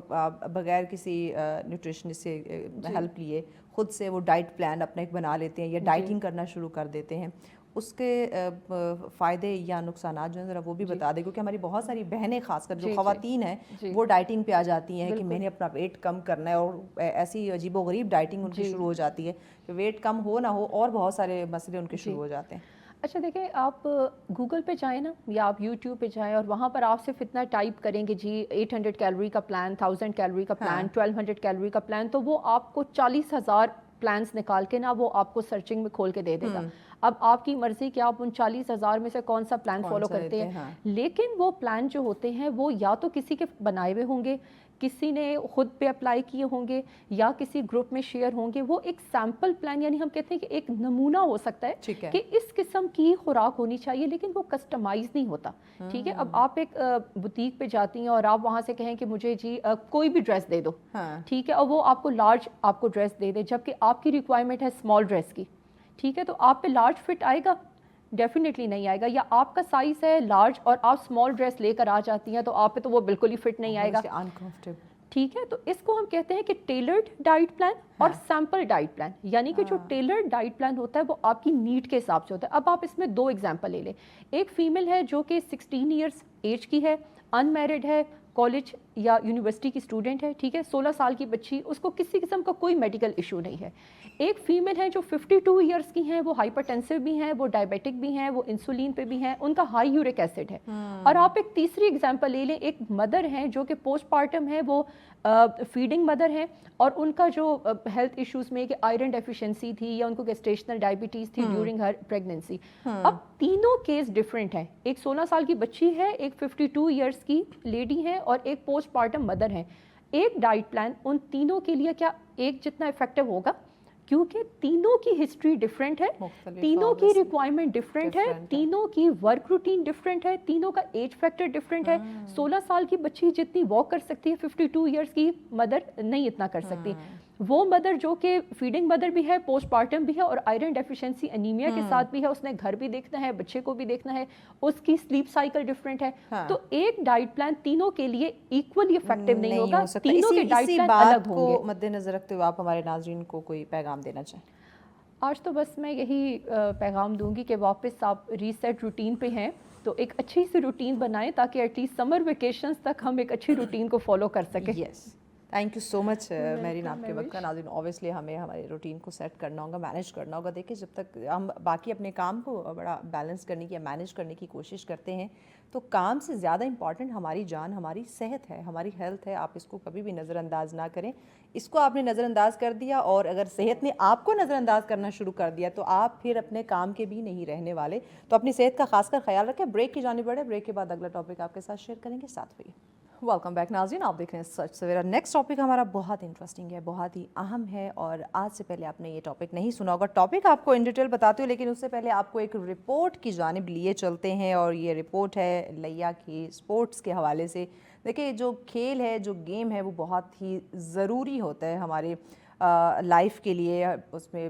بغیر کسی نیوٹریشنسٹ سے ہیلپ لیے خود سے وہ ڈائٹ پلان اپنا ایک بنا لیتے ہیں یا ڈائٹنگ کرنا شروع کر دیتے ہیں. اس کے فائدے یا نقصانات جو ہیں ذرا وہ بھی بتا دیں, کیونکہ ہماری بہت ساری بہنیں خاص کر جو خواتین ہیں وہ ڈائٹنگ پہ آ جاتی ہیں کہ میں نے اپنا ویٹ کم کرنا ہے, اور ایسی عجیب و غریب ڈائٹنگ ان کی شروع ہو جاتی ہے کہ ویٹ کم ہو نہ ہو اور بہت سارے مسئلے ان کے شروع ہو جاتے ہیں. اچھا دیکھیں, آپ گوگل پہ جائیں نا یا آپ یوٹیوب پہ جائیں اور وہاں پر آپ صرف اتنا ٹائپ کریں گے جی 800 کیلوری کا پلان, 1000 کیلوری کا پلان, 1200 کیلوری کا پلان, تو وہ آپ کو 40,000 پلانس نکال کے نا وہ آپ کو سرچنگ میں کھول کے دے دے گا. اب آپ کی مرضی کہ آپ ان 40,000 میں سے کون سا پلان فالو کرتے ہیں, لیکن وہ پلان جو ہوتے ہیں وہ یا تو کسی کے بنائے ہوئے ہوں گے, کسی نے خود پہ اپلائی کیے ہوں گے, یا کسی گروپ میں شیئر ہوں گے. وہ ایک سیمپل پلان, یعنی ہم کہتے ہیں کہ ایک نمونہ ہو سکتا ہے کہ اس قسم کی خوراک ہونی چاہیے, لیکن وہ کسٹمائز نہیں ہوتا. ٹھیک ہے, اب آپ ایک بوتیک پہ جاتی ہیں اور آپ وہاں سے کہیں کہ مجھے جی کوئی بھی ڈریس دے دو, ٹھیک ہے, اور وہ آپ کو لارج آپ کو ڈریس دے دے, جبکہ آپ کی ریکوائرمنٹ ہے اسمال ڈریس کی, ٹھیک ہے, تو آپ پہ لارج فٹ آئے گا؟ ڈیفینیٹلی نہیں آئے گا. یا آپ کا سائز ہے لارج اور آپ اسمال ڈریس لے کر آ جاتی ہیں تو آپ پہ تو وہ بالکل ہی فٹ نہیں آئے گا. ٹھیک ہے, تو اس کو ہم کہتے ہیں کہ ٹیلرڈ ڈائٹ پلان اور سیمپل ڈائٹ پلان. یعنی کہ جو ٹیلرڈ ڈائٹ پلان ہوتا ہے وہ آپ کی نیڈ کے حساب سے ہوتا ہے. اب آپ اس میں 2 ایگزامپل لے لیں. ایک فیمیل ہے جو کہ 16 ایئرس ایج کی ہے, ان میرڈ ہے, کالج یا یونیورسٹی کی اسٹوڈنٹ ہے, ٹھیک ہے, 16 سال کی بچی, اس کو کسی قسم کا کوئی میڈیکل ایشو نہیں ہے. ایک فیمیل ہے جو 52 ایئرس کی ہیں, وہ ہائپر ٹینسو بھی ہیں, وہ ڈائبیٹک بھی ہیں, وہ انسولین پہ بھی ہیں, ان کا ہائی یورک ایسڈ ہے. اور آپ ایک تیسری ایگزامپل لے لیں, ایک مدر ہیں جو کہ پوسٹ پارٹم ہے, وہ فیڈنگ مدر ہیں, اور ان کا جو ہیلتھ ایشوز میں کہ آئرن ڈیفیشنسی تھی یا ان کو گیسٹیشنل ڈائبٹیز تھی ڈیورنگ ہر پریگننسی. اب تینوں کیس ڈفرینٹ ہیں. ایک 16 سال کی بچی ہے, ایک 52 ایئرس کی لیڈی ہے, اور ایک پوسٹ پارٹم مدر ہے. ایک ڈائٹ پلان ان تینوں کے لیے کیا ایک جتنا افیکٹو ہوگا؟ کیونکہ تینوں کی ہسٹری ڈفرینٹ ہے, تینوں کی ریکوائرمنٹ ڈفرینٹ ہے, تینوں کی ورک روٹین ڈفرینٹ ہے, تینوں کا ایج فیکٹر ڈفرینٹ ہے. 16 سال کی بچی جتنی واک کر سکتی ہے 52 ایئرس کی مدر نہیں اتنا کر سکتی. وہ مدر جو کہ فیڈنگ مدر بھی ہے, پوسٹ پارٹم بھی ہے, اور آئرن ڈیفیشنسی انیمیا کے ساتھ بھی ہے, اس نے گھر بھی دیکھنا ہے, بچے کو بھی دیکھنا ہے, اس کی سلیپ سائیکل ڈفرینٹ ہے. تو ایک ڈائٹ پلان تینوں کے لیے ایکولی افیکٹو نہیں ہوگا, تینوں کے ڈائٹ پلان الگ ہوں گے. مد نظر رکھتے ہوئے آپ ہمارے ناظرین کو کوئی پیغام دینا چاہیں؟ آج تو بس میں یہی پیغام دوں گی کہ واپس آپ ریسیٹ روٹین پہ ہیں تو ایک اچھی سی روٹین بنائیں تاکہ ایٹ لیسٹ سمر ویکیشنز تک ہم ایک اچھی روٹین کو فالو کر سکیں. Yes thank you so much marine آپ کے وقت کا. ناظرین اوبیسلی ہمیں ہمارے روٹین کو سیٹ کرنا ہوگا, مینیج کرنا ہوگا. دیکھیں جب تک ہم باقی اپنے کام کو بڑا بیلنس کرنے کی یا مینیج کرنے کی کوشش کرتے ہیں تو کام سے زیادہ امپورٹنٹ ہماری جان, ہماری صحت ہے, ہماری ہیلتھ ہے. آپ اس کو کبھی بھی نظر انداز نہ کریں. اس کو آپ نے نظر انداز کر دیا اور اگر صحت نے آپ کو نظر انداز کرنا شروع کر دیا تو آپ پھر اپنے کام کے بھی نہیں رہنے والے. تو اپنی صحت کا خاص کر خیال رکھیں. بریک کی جانب بڑھے, بریک کے بعد اگلا ٹاپک آپ کے ساتھ شیئر کریں گے. ساتھ ہوئیے. ویلکم بیک ناظرین, آپ دیکھ رہے ہیں سچ سویرا. نیکسٹ ٹاپک ہمارا بہت انٹرسٹنگ ہے, بہت ہی اہم ہے اور آج سے پہلے آپ نے یہ ٹاپک نہیں سنا ہوگا. ٹاپک آپ کو ان ڈیٹیل بتاتے ہوں لیکن اس سے پہلے آپ کو ایک رپورٹ کی جانب لیے چلتے ہیں اور یہ رپورٹ ہے لیا کی اسپورٹس کے حوالے سے. دیکھیں جو کھیل ہے, جو گیم ہے, وہ بہت ہی ضروری ہوتا ہے ہمارے لائف کے لیے, اس میں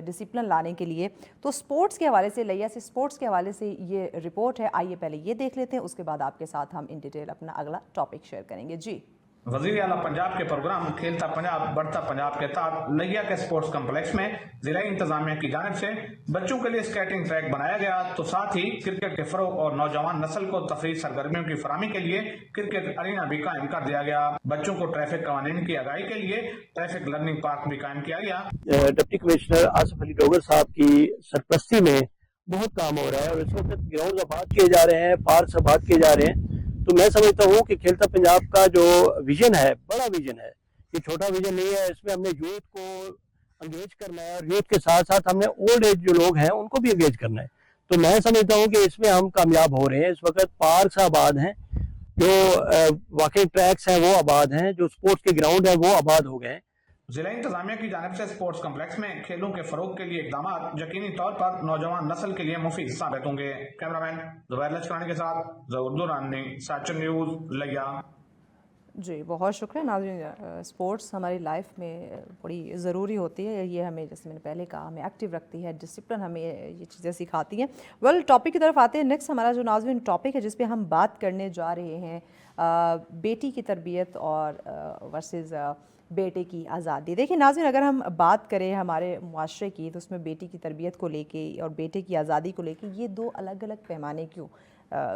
ڈسپلن لانے کے لیے. تو سپورٹس کے حوالے سے, لیا سے سپورٹس کے حوالے سے یہ رپورٹ ہے. آئیے پہلے یہ دیکھ لیتے ہیں, اس کے بعد آپ کے ساتھ ہم ان ڈیٹیل اپنا اگلا ٹاپک شیئر کریں گے. جی وزیر اعلیٰ پنجاب کے پروگرام کھیلتا پنجاب بڑھتا پنجاب کے تحت لیا کے سپورٹس کمپلیکس میں ضلعی انتظامیہ کی جانب سے بچوں کے لیے اسکیٹنگ ٹریک بنایا گیا. تو ساتھ ہی کرکٹ کے فروغ اور نوجوان نسل کو تفریح سرگرمیوں کی فراہمی کے لیے کرکٹ ارینا بھی قائم کر دیا گیا. بچوں کو ٹریفک قوانین کی آگاہی کے لیے ٹریفک لرننگ پارک بھی قائم کیا گیا. ڈپٹی کمشنر آصف علی ڈوگر صاحب کی سرپرستی میں بہت کام ہو رہا ہے اور اس وقت گراؤنڈ آباد کیے جا رہے ہیں, پارکس آباد کیے جا رہے ہیں. تو میں سمجھتا ہوں کہ کھیلتا پنجاب کا جو ویژن ہے, بڑا ویژن ہے, یہ چھوٹا ویژن نہیں ہے. اس میں ہم نے یوتھ کو انگیج کرنا ہے اور یوتھ کے ساتھ ساتھ ہم نے اولڈ ایج جو لوگ ہیں ان کو بھی انگیج کرنا ہے. تو میں سمجھتا ہوں کہ اس میں ہم کامیاب ہو رہے ہیں. اس وقت پارکس آباد ہیں, جو واکنگ ٹریکس ہیں وہ آباد ہیں, جو سپورٹس کے گراؤنڈ ہیں وہ آباد ہو گئے ہیں. ضلع انتظامیہ کی جانب سے سپورٹس کمپلیکس میں کھیلوں کے فروغ کے لیے اقدامات یقینی طور پر نوجوان نسل کے لیے مفید ثابت ہوں گے. کیمرامین زبیر لچکرانی کے ساتھ ظہور دورانی, سچن نیوز, لیا. جی بہت شکریہ. ناظرین اسپورٹس ہماری لائف میں بڑی ضروری ہوتی ہے. یہ ہمیں, جیسے میں نے پہلے کہا, ہمیں ایکٹیو رکھتی ہے, ڈسپلن ہمیں یہ چیزیں سکھاتی ہیں. ویل ٹاپک کی طرف آتے ہیں. نیکسٹ ہمارا جو ناظرین ٹاپک ہے جس پہ ہم بات کرنے جا رہے ہیں, بیٹی کی تربیت اور ورسز بیٹے کی آزادی. دیکھیں ناظرین, اگر ہم بات کریں ہمارے معاشرے کی تو اس میں بیٹی کی تربیت کو لے کے اور بیٹے کی آزادی کو لے کے یہ دو الگ الگ پیمانے کیوں.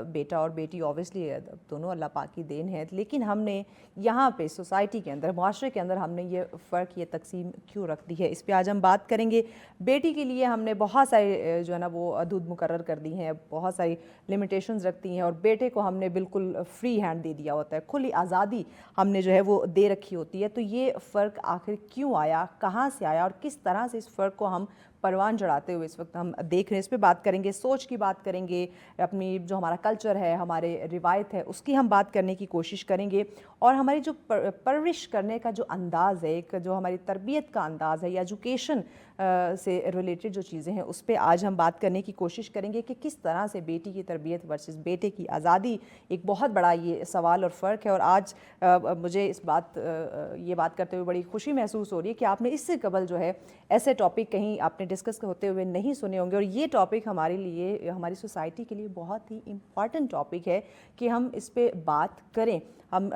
بیٹا اور بیٹی اوبیسلی دونوں اللہ پاک کی دین ہے, لیکن ہم نے یہاں پہ سوسائٹی کے اندر, معاشرے کے اندر ہم نے یہ فرق, یہ تقسیم کیوں رکھ دی ہے, اس پہ آج ہم بات کریں گے. بیٹی کے لیے ہم نے بہت سارے جو ہے نا وہ حدود مقرر کر دی ہیں, بہت ساری لمیٹیشنز رکھتی ہیں, اور بیٹے کو ہم نے بالکل فری ہینڈ دے دیا ہوتا ہے, کھلی آزادی ہم نے جو ہے وہ دے رکھی ہوتی ہے. تو یہ فرق آخر کیوں آیا, کہاں سے آیا, اور کس طرح سے اس فرق کو ہم پروان چڑھاتے ہوئے اس وقت ہم دیکھ رہے ہیں, اس پہ بات کریں گے. سوچ کی بات کریں گے, اپنی جو ہمارا کلچر ہے, ہمارے روایت ہے, اس کی ہم بات کرنے کی کوشش کریں گے. اور ہماری جو پرورش کرنے کا جو انداز ہے, ایک جو ہماری تربیت کا انداز ہے, یا ایجوکیشن سے ریلیٹڈ جو چیزیں ہیں, اس پہ آج ہم بات کرنے کی کوشش کریں گے کہ کس طرح سے بیٹی کی تربیت ورسز بیٹے کی آزادی ایک بہت بڑا یہ سوال اور فرق ہے. اور آج مجھے یہ بات کرتے ہوئے بڑی خوشی محسوس ہو رہی ہے کہ آپ نے اس سے قبل جو ہے ایسے ٹاپک کہیں آپ نے ڈسکس ہوتے ہوئے نہیں سنے ہوں گے. اور یہ ٹاپک ہمارے لیے, ہماری سوسائٹی کے لیے بہت ہی امپورٹنٹ ٹاپک ہے کہ ہم اس پہ بات کریں. ہم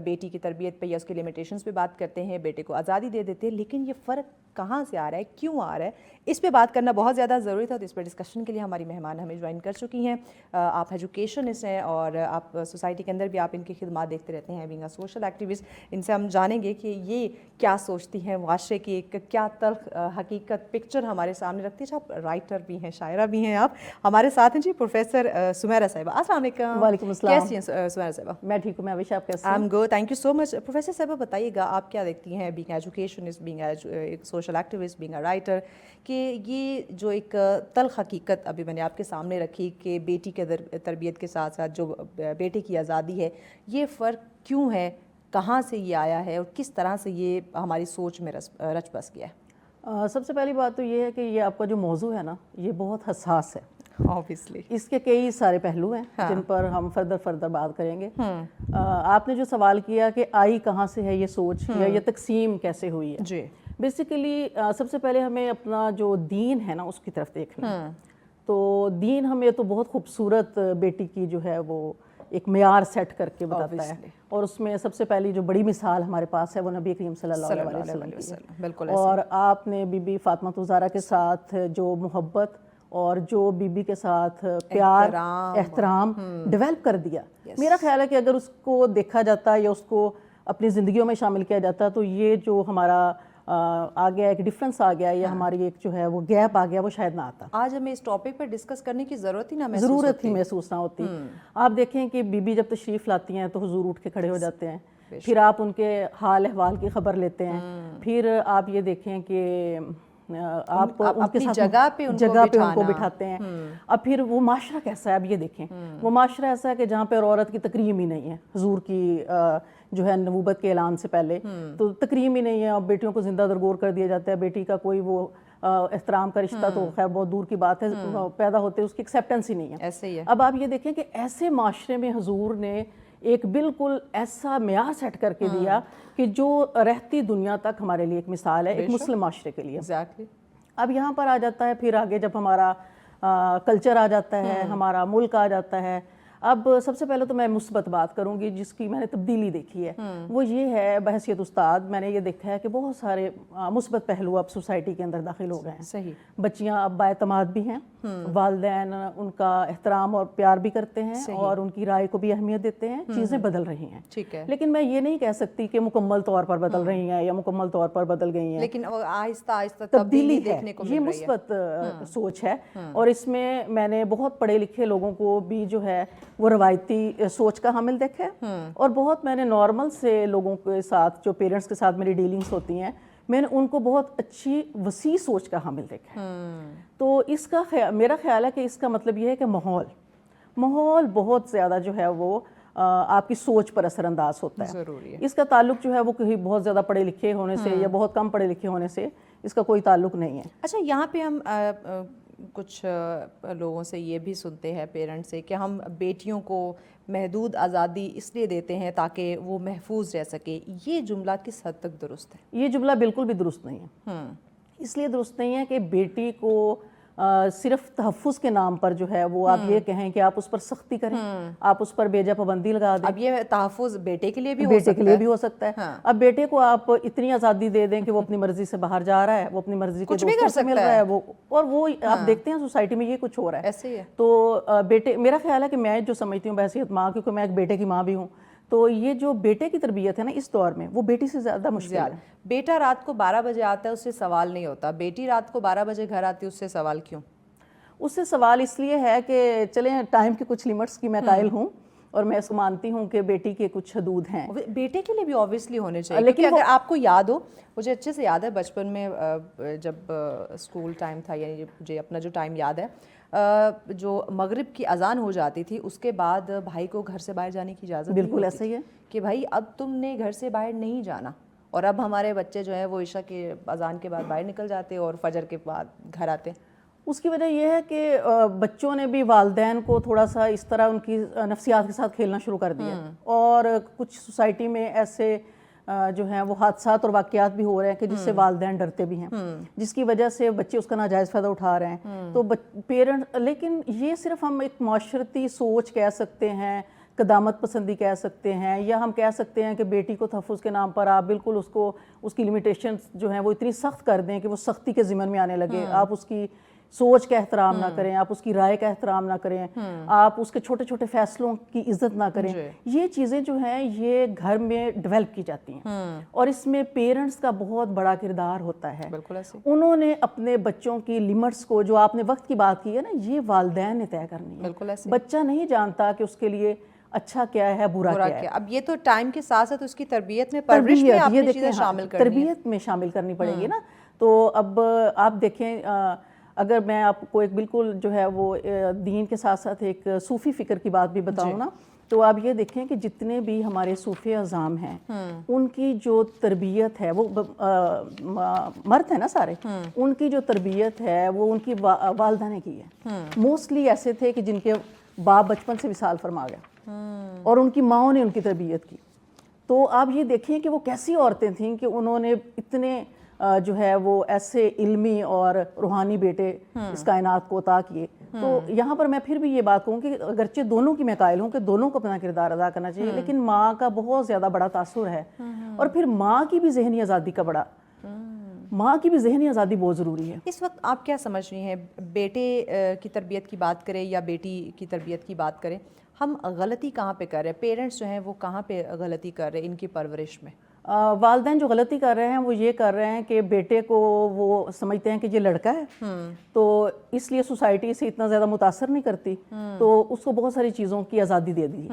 بیٹی کی تربیت پہ یا اس کے لیمیٹیشنز پہ بات کرتے ہیں, بیٹے کو آزادی دے دیتے ہیں, لیکن یہ فرق کہاں سے آ رہا ہے, کیوں آ رہا ہے, اس پہ بات کرنا بہت زیادہ ضروری تھا. تو اس پہ ڈسکشن کے لیے ہماری مہمان ہمیں جوائن کر چکی ہیں. آپ ایجوکیشنسٹ ہیں اور آپ سوسائٹی کے اندر بھی آپ ان کی خدمات دیکھتے رہتے ہیں, بینگ اے سوشل ایکٹیوسٹ. ان سے ہم جانیں گے کہ یہ کیا سوچتی ہیں, معاشرے کی ایک کیا تلخ حقیقت پکچر ہمارے سامنے رکھتی ہے. آپ رائٹر بھی ہیں, شاعرہ بھی ہیں. آپ ہمارے ساتھ ہیں جی پروفیسر سمیرہ صاحبہ. السلام علیکم. وعلیکم السلام. کیسی ہیں سمیرہ صاحبہ؟ میں ٹھیک ہوں. میں ابھی آپ کیسے آئی am good, thank you so much. Professor صاحبہ بتائیے گا, آپ کیا دیکھتی ہیں being educationist, being social activist, being a writer, کہ یہ جو ایک تلخ حقیقت ابھی میں نے آپ کے سامنے رکھی کہ بیٹی کے تربیت کے ساتھ ساتھ جو بیٹے کی آزادی ہے, یہ فرق کیوں ہے, کہاں سے یہ آیا ہے, اور کس طرح سے یہ ہماری سوچ میں رچ بس گیا ہے؟ سب سے پہلی بات تو یہ ہے کہ یہ آپ کا جو موضوع ہے نا, یہ بہت حساس ہے. Obviously. اس کے کئی سارے پہلو ہیں جن پر ہم فردر بات کریں گے. آپ نے جو سوال کیا کہ آئی کہاں سے ہے یہ سوچ, یا یہ تقسیم کیسے ہوئی ہے, جی بیسیکلی سب سے پہلے ہمیں اپنا جو دین ہے نا اس کی طرف دیکھنا ہے. تو دین ہمیں تو بہت خوبصورت بیٹی کی جو ہے وہ ایک معیار سیٹ کر کے بتاتا ہے. اور اس میں سب سے پہلی جو بڑی مثال ہمارے پاس ہے وہ نبی کریم صلی اللہ علیہ وسلم کی ہے. بالکل. اور آپ نے بی بی فاطمہ الزہرا کے ساتھ جو محبت اور جو بی بی کے ساتھ پیار احترام ڈیولپ کر دیا, میرا خیال ہے کہ اگر اس کو دیکھا جاتا یا اس کو اپنی زندگیوں میں شامل کیا جاتا تو یہ جو ہمارا آ گیا ایک ڈفرینس آ گیا یا ہماری ایک جو ہے وہ گیپ آ گیا وہ شاید نہ آتا. آج ہمیں اس ٹاپک پر ڈسکس کرنے کی ضرورت ہی محسوس نہ ہوتی. آپ دیکھیں کہ بی بی جب تشریف لاتی ہیں تو حضور اٹھ کے کھڑے ہو جاتے ہیں, پھر آپ ان کے حال احوال کی خبر لیتے ہیں, پھر آپ یہ دیکھیں کہ آپ ان کے ساتھ جگہ پہ ان کو بٹھاتے ہیں. اب پھر وہ معاشرہ کیسا ہے, اب یہ دیکھیں وہ معاشرہ ایسا ہے کہ جہاں پہ عورت کی تکریم ہی نہیں ہے. حضور کی جو ہے نبوت کے اعلان سے پہلے تو تکریم ہی نہیں ہے, اور بیٹیوں کو زندہ درگور کر دیا جاتا ہے. بیٹی کا کوئی وہ احترام کا رشتہ تو خیر بہت دور کی بات ہے, پیدا ہوتے اس کی ایکسیپٹنس ہی نہیں ہے. ایسے ہی ہے. اب آپ یہ دیکھیں کہ ایسے معاشرے میں حضور نے ایک بالکل ایسا معیار سیٹ کر کے دیا کہ جو رہتی دنیا تک ہمارے لیے ایک مثال ہے, ایک مسلم معاشرے کے لیے. اب یہاں پر آ جاتا ہے پھر آگے جب ہمارا کلچر آ جاتا ہے, ہمارا ملک آ جاتا ہے. اب سب سے پہلے تو میں مثبت بات کروں گی جس کی میں نے تبدیلی دیکھی ہے, وہ یہ ہے بحیثیت استاد میں نے یہ دیکھا ہے کہ بہت سارے مثبت پہلو اب سوسائٹی کے اندر داخل ہو گئے ہیں. صحیح. بچیاں اب بااعتماد بھی ہیں, والدین ان کا احترام اور پیار بھی کرتے ہیں اور ان کی رائے کو بھی اہمیت دیتے ہیں. چیزیں بدل رہی ہیں, ٹھیک ہے, لیکن میں یہ نہیں کہہ سکتی کہ مکمل طور پر بدل رہی ہیں یا مکمل طور پر بدل گئی ہیں, لیکن آہستہ آہستہ تبدیلی ہے. یہ مثبت سوچ ہے, اور اس میں میں نے بہت پڑھے لکھے لوگوں کو بھی جو ہے وہ روایتی سوچ کا حامل دیکھا ہے, اور بہت میں نے نارمل سے لوگوں کے ساتھ جو پیرنٹس کے ساتھ میری ڈیلنگز ہوتی ہیں میں نے ان کو بہت اچھی وسیع سوچ کا حامل دیکھا ہے. تو اس کا میرا خیال ہے کہ اس کا مطلب یہ ہے کہ ماحول بہت زیادہ جو ہے وہ آپ کی سوچ پر اثر انداز ہوتا ہے. ضروری ہے. اس کا تعلق جو ہے وہ کہیں بہت زیادہ پڑھے لکھے ہونے سے یا بہت کم پڑھے لکھے ہونے سے اس کا کوئی تعلق نہیں ہے. اچھا, یہاں پہ ہم کچھ لوگوں سے یہ بھی سنتے ہیں پیرنٹس سے کہ ہم بیٹیوں کو محدود آزادی اس لیے دیتے ہیں تاکہ وہ محفوظ رہ سکے. یہ جملہ کس حد تک درست ہے؟ یہ جملہ بالکل بھی درست نہیں ہے. اس لیے درست نہیں ہے کہ بیٹی کو صرف تحفظ کے نام پر جو ہے وہ آپ یہ کہیں کہ آپ اس پر سختی کریں, آپ اس پر بیجا پابندی لگا دیں. اب یہ تحفظ بیٹے کے لیے بھی ہو سکتا ہے. اب بیٹے کو آپ اتنی آزادی دے دیں کہ وہ اپنی مرضی سے باہر جا رہا ہے, وہ اپنی مرضی کے دوستوں سے مل رہا ہے, وہ آپ دیکھتے ہیں سوسائٹی میں یہ کچھ ہو رہا ہے. ایسے ہی ہے. تو بیٹے, میرا خیال ہے کہ میں جو سمجھتی ہوں بحیثیت ماں, کیونکہ میں ایک بیٹے کی ماں بھی ہوں, تو یہ جو بیٹے کی تربیت ہے نا اس دور میں وہ بیٹی سے زیادہ مشکل ہے. بیٹا رات کو 12 بجے آتا ہے اس سے سوال نہیں ہوتا, بیٹی رات کو 12 بجے گھر آتی ہے اس سے سوال کیوں؟ اس سے سوال اس لیے ہے کہ چلیں ٹائم کی کچھ لیمٹس کی میں قائل ہوں, اور میں اس کو مانتی ہوں کہ بیٹی کے کچھ حدود ہیں. بیٹے کے لیے بھی آبویسلی ہونے چاہیے, لیکن اگر آپ کو یاد ہو, مجھے اچھے سے یاد ہے بچپن میں جب اسکول ٹائم تھا, یعنی مجھے اپنا جو ٹائم یاد ہے, جو مغرب کی اذان ہو جاتی تھی اس کے بعد بھائی کو گھر سے باہر جانے کی اجازت نہیں ہوتی. بالکل ایسا ہی ہے کہ بھائی اب تم نے گھر سے باہر نہیں جانا, اور اب ہمارے بچے جو ہیں وہ عشاء کے اذان کے بعد باہر نکل جاتے اور فجر کے بعد گھر آتے. اس کی وجہ یہ ہے کہ بچوں نے بھی والدین کو تھوڑا سا اس طرح ان کی نفسیات کے ساتھ کھیلنا شروع کر دیا, اور کچھ سوسائٹی میں ایسے جو ہیں وہ حادثات اور واقعات بھی ہو رہے ہیں کہ جس سے والدین ڈرتے بھی ہیں, جس کی وجہ سے بچے اس کا ناجائز فائدہ اٹھا رہے ہیں. تو پیرنٹ, لیکن یہ صرف ہم ایک معاشرتی سوچ کہہ سکتے ہیں, قدامت پسندی کہہ سکتے ہیں, یا ہم کہہ سکتے ہیں کہ بیٹی کو تحفظ کے نام پر آپ بالکل اس کی لیمیٹیشنز جو ہیں وہ اتنی سخت کر دیں کہ وہ سختی کے ضمن میں آنے لگے. آپ اس کی سوچ کا احترام نہ کریں, آپ اس کی رائے کا احترام نہ کریں, آپ اس کے چھوٹے چھوٹے فیصلوں کی عزت نہ کریں. یہ چیزیں جو ہیں یہ گھر میں ڈیولپ کی جاتی ہیں, اور اس میں پیرنٹس کا بہت بڑا کردار ہوتا ہے. انہوں نے اپنے بچوں کی لیمٹس کو, جو آپ نے وقت کی بات کی ہے نا, یہ والدین نے طے کرنی ہے. بچہ نہیں جانتا کہ اس کے لیے اچھا کیا ہے, برا کیا ہے. اب یہ تو ٹائم کے ساتھ ساتھ اس کی تربیت میں پرورش میں آپ نے چیزیں شامل کرنی ہیں, تربیت میں شامل کرنی پڑے گی نا. تو اب آپ دیکھیں, اگر میں آپ کو ایک بالکل جو ہے وہ دین کے ساتھ ساتھ ایک صوفی فکر کی بات بھی بتاؤں نا, تو آپ یہ دیکھیں کہ جتنے بھی ہمارے صوفی اعظام ہیں ان کی جو تربیت ہے, وہ مرد ہیں نا سارے, ان کی جو تربیت ہے وہ ان کی والدہ نے کی ہے. موسٹلی ایسے تھے کہ جن کے باپ بچپن سے وصال فرما گیا اور ان کی ماؤں نے ان کی تربیت کی. تو آپ یہ دیکھیں کہ وہ کیسی عورتیں تھیں کہ انہوں نے اتنے جو ہے وہ ایسے علمی اور روحانی بیٹے اس کائنات کو عطا کیے. تو یہاں پر میں پھر بھی یہ بات کہوں کہ اگرچہ دونوں کی میں قائل ہوں کہ دونوں کو اپنا کردار ادا کرنا چاہیے، لیکن ماں کا بہت زیادہ بڑا تاثر ہے، اور پھر ماں کی بھی ذہنی آزادی کا بڑا، ماں کی بھی ذہنی آزادی بہت ضروری ہے۔ اس وقت آپ کیا سمجھ رہی ہیں، بیٹے کی تربیت کی بات کریں یا بیٹی کی تربیت کی بات کریں، ہم غلطی کہاں پہ کر رہے ہیں، پیرنٹس جو ہیں وہ کہاں پہ غلطی کر رہے ہیں ان کی پرورش میں؟ والدین جو غلطی کر رہے ہیں وہ یہ کر رہے ہیں کہ بیٹے کو وہ سمجھتے ہیں کہ یہ لڑکا ہے، تو اس لیے سوسائٹی سے اتنا زیادہ متاثر نہیں کرتی، تو اس کو بہت ساری چیزوں کی آزادی دے دی،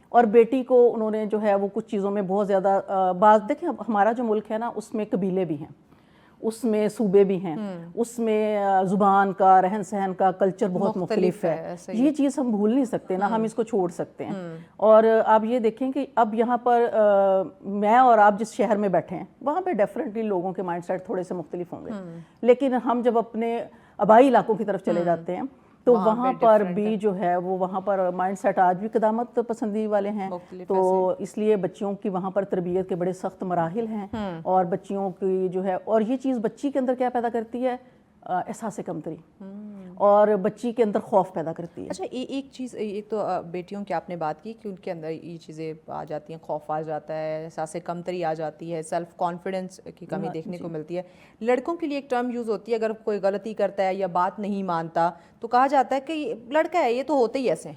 اور بیٹی کو انہوں نے جو ہے وہ کچھ چیزوں میں بہت زیادہ بات، دیکھیں ہمارا جو ملک ہے نا اس میں قبیلے بھی ہیں، اس میں صوبے بھی ہیں، اس میں زبان کا، رہن سہن کا، کلچر بہت مختلف ہے، یہ چیز ہم بھول نہیں سکتے نا، ہم اس کو چھوڑ سکتے ہیں۔ اور آپ یہ دیکھیں کہ اب یہاں پر میں اور آپ جس شہر میں بیٹھے ہیں وہاں پہ ڈیفرنٹلی لوگوں کے مائنڈ سیٹ تھوڑے سے مختلف ہوں گے، لیکن ہم جب اپنے آبائی علاقوں کی طرف چلے جاتے ہیں تو وہاں پر بھی جو ہے وہ وہاں پر مائنڈ سیٹ آج بھی قدامت پسندی والے ہیں، تو اس لیے بچیوں کی وہاں پر تربیت کے بڑے سخت مراحل ہیں، اور بچیوں کی جو ہے، اور یہ چیز بچی کے اندر کیا پیدا کرتی ہے، احساس کمتری، اور بچی کے اندر خوف پیدا کرتی ہے۔ اچھا ایک چیز، ایک تو بیٹیوں کی آپ نے بات کی کہ ان کے اندر یہ چیزیں آ جاتی ہیں، خوف آ جاتا ہے، احساس کمتری آ جاتی ہے، سیلف کانفیڈنس کی کمی دیکھنے کو ملتی ہے۔ لڑکوں کے لیے ایک ٹرم یوز ہوتی ہے، اگر کوئی غلطی کرتا ہے یا بات نہیں مانتا تو کہا جاتا ہے کہ لڑکا ہے، یہ تو ہوتے ہی ایسے ہیں،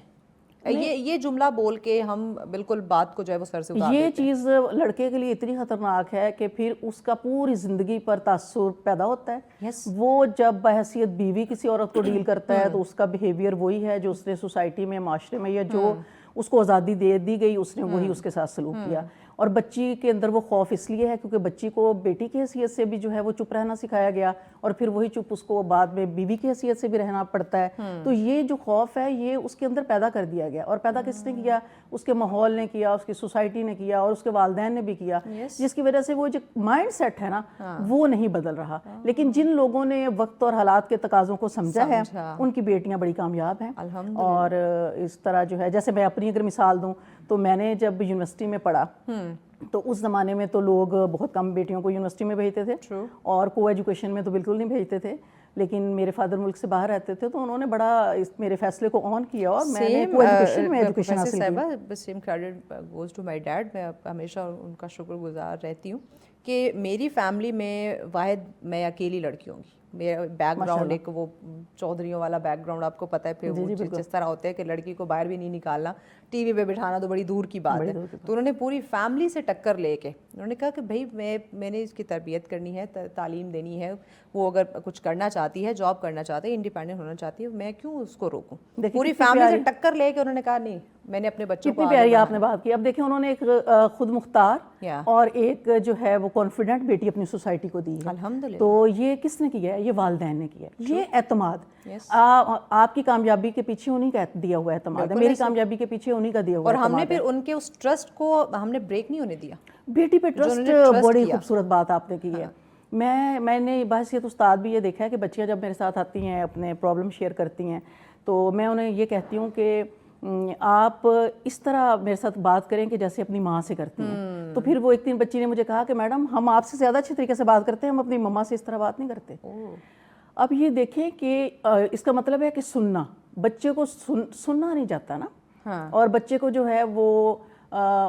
یہ جملہ بول کے ہم بالکل بات کو جو ہے وہ سر سے اتار دیتے ہیں۔ یہ چیز لڑکے کے لیے اتنی خطرناک ہے کہ پھر اس کا پوری زندگی پر تاثر پیدا ہوتا ہے، وہ جب بحیثیت بیوی کسی عورت کو ڈیل کرتا ہے تو اس کا بیہیویئر وہی ہے جو اس نے سوسائٹی میں، معاشرے میں، یا جو اس کو آزادی دے دی گئی اس نے وہی اس کے ساتھ سلوک کیا۔ اور بچی کے اندر وہ خوف اس لیے ہے کیونکہ بچی کو بیٹی کی حیثیت سے بھی جو ہے وہ چپ رہنا سکھایا گیا، اور پھر وہی چپ اس کو بعد میں بیوی کی حیثیت سے بھی رہنا پڑتا ہے، تو یہ جو خوف ہے یہ اس کے اندر پیدا کر دیا گیا، اور پیدا کس نے کیا؟ اس کے ماحول نے کیا، اس کی سوسائٹی نے کیا، اور اس کے والدین نے بھی کیا، جس کی وجہ سے وہ جو مائنڈ سیٹ ہے نا وہ نہیں بدل رہا۔ لیکن جن لوگوں نے وقت اور حالات کے تقاضوں کو سمجھا ہے ان کی بیٹیاں بڑی کامیاب ہیں، اور اس طرح جو ہے، جیسے میں اپنی اگر مثال دوں تو میں نے جب یونیورسٹی میں پڑھا تو اس زمانے میں تو لوگ بہت کم بیٹیوں کو یونیورسٹی میں بھیجتے تھے، اور کو ایجوکیشن میں تو بالکل نہیں بھیجتے تھے، لیکن میرے فادر ملک سے باہر رہتے تھے تو انہوں نے بڑا میرے فیصلے کو آن کیا، اور میں نے کو ایجوکیشن میں ایجوکیشن حاصل کی۔ Same credit goes to my dad, میں ہمیشہ ان کا شکر گزار رہتی ہوں کہ میری فیملی میں واحد میں اکیلی لڑکی ہوں گی۔ میرا بیک گراؤنڈ ایک وہ چودھریوں والا بیک گراؤنڈ آپ کو پتہ ہے، پھر وہ جس طرح ہوتے ہیں کہ لڑکی کو باہر بھی نہیں نکالنا، ٹی وی پہ بٹھانا تو بڑی دور کی بات ہے، تو انہوں نے پوری فیملی سے ٹکر لے کے انہوں نے کہا کہ بھائی میں نے اس کی تربیت کرنی ہے، تعلیم دینی ہے، وہ اگر کچھ کرنا چاہتی ہے، جاب کرنا چاہتی ہے، انڈیپینڈنٹ ہونا چاہتی ہے، میں کیوں اس کو روکوں؟ پوری فیملی سے ٹکر لے کے انہوں نے کہا نہیں، میں نے اپنے بچوں کو۔ کتنی پیاری آپ نے بات کی۔ اب دیکھیں انہوں نے ایک خود مختار اور ایک جو ہے وہ کانفیڈنٹ بیٹی اپنی سوسائٹی کو دی ہے، الحمدللہ۔ تو یہ کس نے کیا ہے؟ یہ والدین نے کیا ہے، یہ اعتماد۔ آپ کی کامیابی کے پیچھے انہی کا دیا ہوا اعتماد ہے، میری کامیابی کے پیچھے انہی کا دیا ہوا اور ہم نے پھر ان کے اس ٹرسٹ کو ہم نے بریک نہیں ہونے دیا۔ بیٹی پہ ٹرسٹ بڑی خوبصورت بات آپ نے کی ہے۔ میں نے بحیثیت استاد بھی یہ دیکھا ہے کہ بچیاں جب میرے ساتھ آتی ہیں، اپنے پرابلم شیئر کرتی ہیں، تو میں انہیں یہ کہتی ہوں کہ آپ اس طرح میرے ساتھ بات کریں کہ جیسے اپنی ماں سے کرتی ہیں۔ تو پھر وہ ایک دن بچی نے مجھے کہا کہ میڈم ہم آپ سے زیادہ اچھے طریقے سے بات کرتے ہیں، ہم اپنی مما سے اس طرح بات نہیں کرتے۔ اب یہ دیکھیں کہ اس کا مطلب ہے کہ سننا، بچے کو سننا نہیں جاتا نا، اور بچے کو جو ہے وہ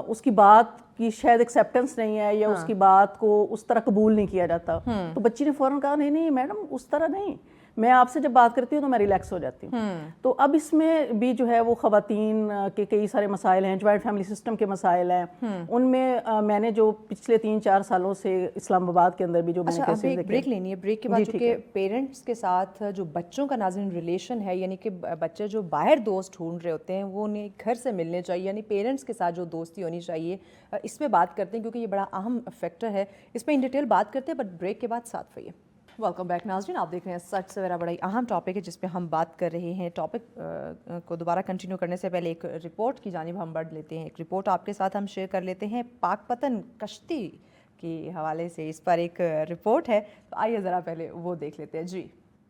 اس کی بات کی شاید ایکسیپٹنس نہیں ہے، یا اس کی بات کو اس طرح قبول نہیں کیا جاتا، تو بچی نے فوراً کہا نہیں میڈم اس طرح نہیں، میں آپ سے جب بات کرتی ہوں تو میں ریلیکس ہو جاتی ہوں۔ تو اب اس میں بھی جو ہے وہ خواتین کے کئی سارے مسائل ہیں، جوائنٹ فیملی سسٹم کے مسائل ہیں، ان میں میں نے جو پچھلے 3-4 سالوں سے اسلام آباد کے اندر بھی جو میں نے کیسے دیکھے۔ بریک لینی ہے، بریک کے بعد چونکہ پیرنٹس کے ساتھ جو بچوں کا ناظرین ریلیشن ہے، یعنی کہ بچے جو باہر دوست ڈھونڈ رہے ہوتے ہیں وہ انہیں گھر سے ملنے چاہیے، یعنی پیرنٹس کے ساتھ جو دوستی ہونی چاہیے، اس پہ بات کرتے ہیں کیونکہ یہ بڑا اہم فیکٹر ہے، اس پہ ان ڈیٹیل بات کرتے ہیں، بٹ بریک کے بعد ساتھ رہیے۔ ویلکم بیک ناظرین، آپ دیکھ رہے ہیں سچ سویرا، بڑا ہی اہم ٹاپک ہے جس پہ ہم بات کر رہے ہیں۔ ٹاپک کو دوبارہ کنٹینیو کرنے سے پہلے ایک رپورٹ کی جانب ہم بڑھ لیتے ہیں، ایک رپورٹ آپ کے ساتھ ہم شیئر کر لیتے ہیں پاک پتن کشتی کے حوالے سے، اس پر ایک رپورٹ ہے، تو آئیے ذرا پہلے وہ دیکھ لیتے ہیں۔ جی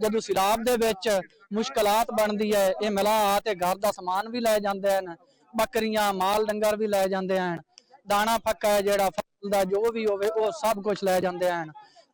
ਜਦੋਂ ਸਿਲਾਬ ਦੇ ਵਿੱਚ ਮੁਸ਼ਕਲਾਤ ਬਣਦੀ ਹੈ, ਇਹ ਮਿਲਾ ਤੇ ਘਰ ਦਾ ਸਮਾਨ ਵੀ ਲੈ ਜਾਂਦੇ ਹਨ, ਬੱਕਰੀਆਂ ਮਾਲ ਡੰਗਰ ਵੀ ਲੈ ਜਾਂਦੇ ਹਨ, ਦਾਣਾ ਫੱਕਾ ਹੈ ਜਿਹੜਾ ਫਸਲ ਦਾ ਜੋ ਵੀ ਹੋਵੇ ਉਹ ਸਭ ਕੁਝ ਲੈ ਜਾਂਦੇ ਹਨ।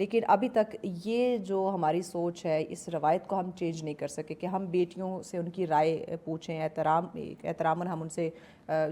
لیکن ابھی تک یہ جو ہماری سوچ ہے اس روایت کو ہم چینج نہیں کر سکے کہ ہم بیٹیوں سے ان کی رائے پوچھیں، احتراماً ہم ان سے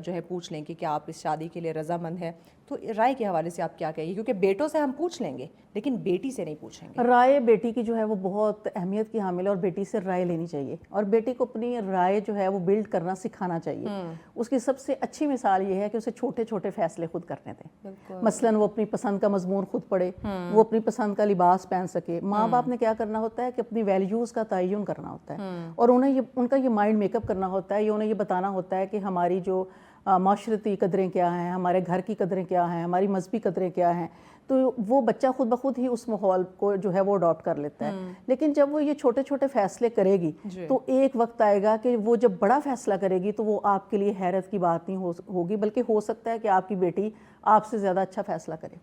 جو ہے پوچھ لیں کہ کیا آپ اس شادی کے لیے رضامند ہیں. تو رائے کے حوالے سے آپ کیا کہیں گے؟ کیونکہ بیٹوں سے ہم پوچھ لیں گے لیکن بیٹی سے نہیں پوچھیں گے. رائے بیٹی کی جو ہے وہ بہت اہمیت کی حامل ہے اور بیٹی سے رائے لینی چاہیے اور بیٹی کو اپنی رائے جو ہے وہ بلڈ کرنا سکھانا چاہیے. اس کی سب سے اچھی مثال یہ ہے کہ اسے چھوٹے چھوٹے فیصلے خود کرنے دیں. مثلاً وہ اپنی پسند کا مضمون خود پڑھے، وہ اپنی پسند کا لباس پہن سکے. ماں باپ نے کیا کرنا ہوتا ہے کہ اپنی ویلیوز کا تعین کرنا ہوتا ہے اور انہیں ان کا یہ مائنڈ میک اپ کرنا ہوتا ہے، یہ انہیں یہ بتانا ہوتا ہے کہ ہماری جو معاشرتی قدریں کیا ہیں، ہمارے گھر کی قدریں کیا ہیں، ہماری مذہبی قدریں کیا ہیں. تو وہ بچہ خود بخود ہی اس ماحول کو جو ہے وہ اڈاپٹ کر لیتا ہے. لیکن جب وہ یہ چھوٹے چھوٹے فیصلے کرے گی تو ایک وقت آئے گا کہ وہ جب بڑا فیصلہ کرے گی تو وہ آپ کے لیے حیرت کی بات نہیں ہوگی، بلکہ ہو سکتا ہے کہ آپ کی بیٹی آپ سے زیادہ اچھا فیصلہ کرے.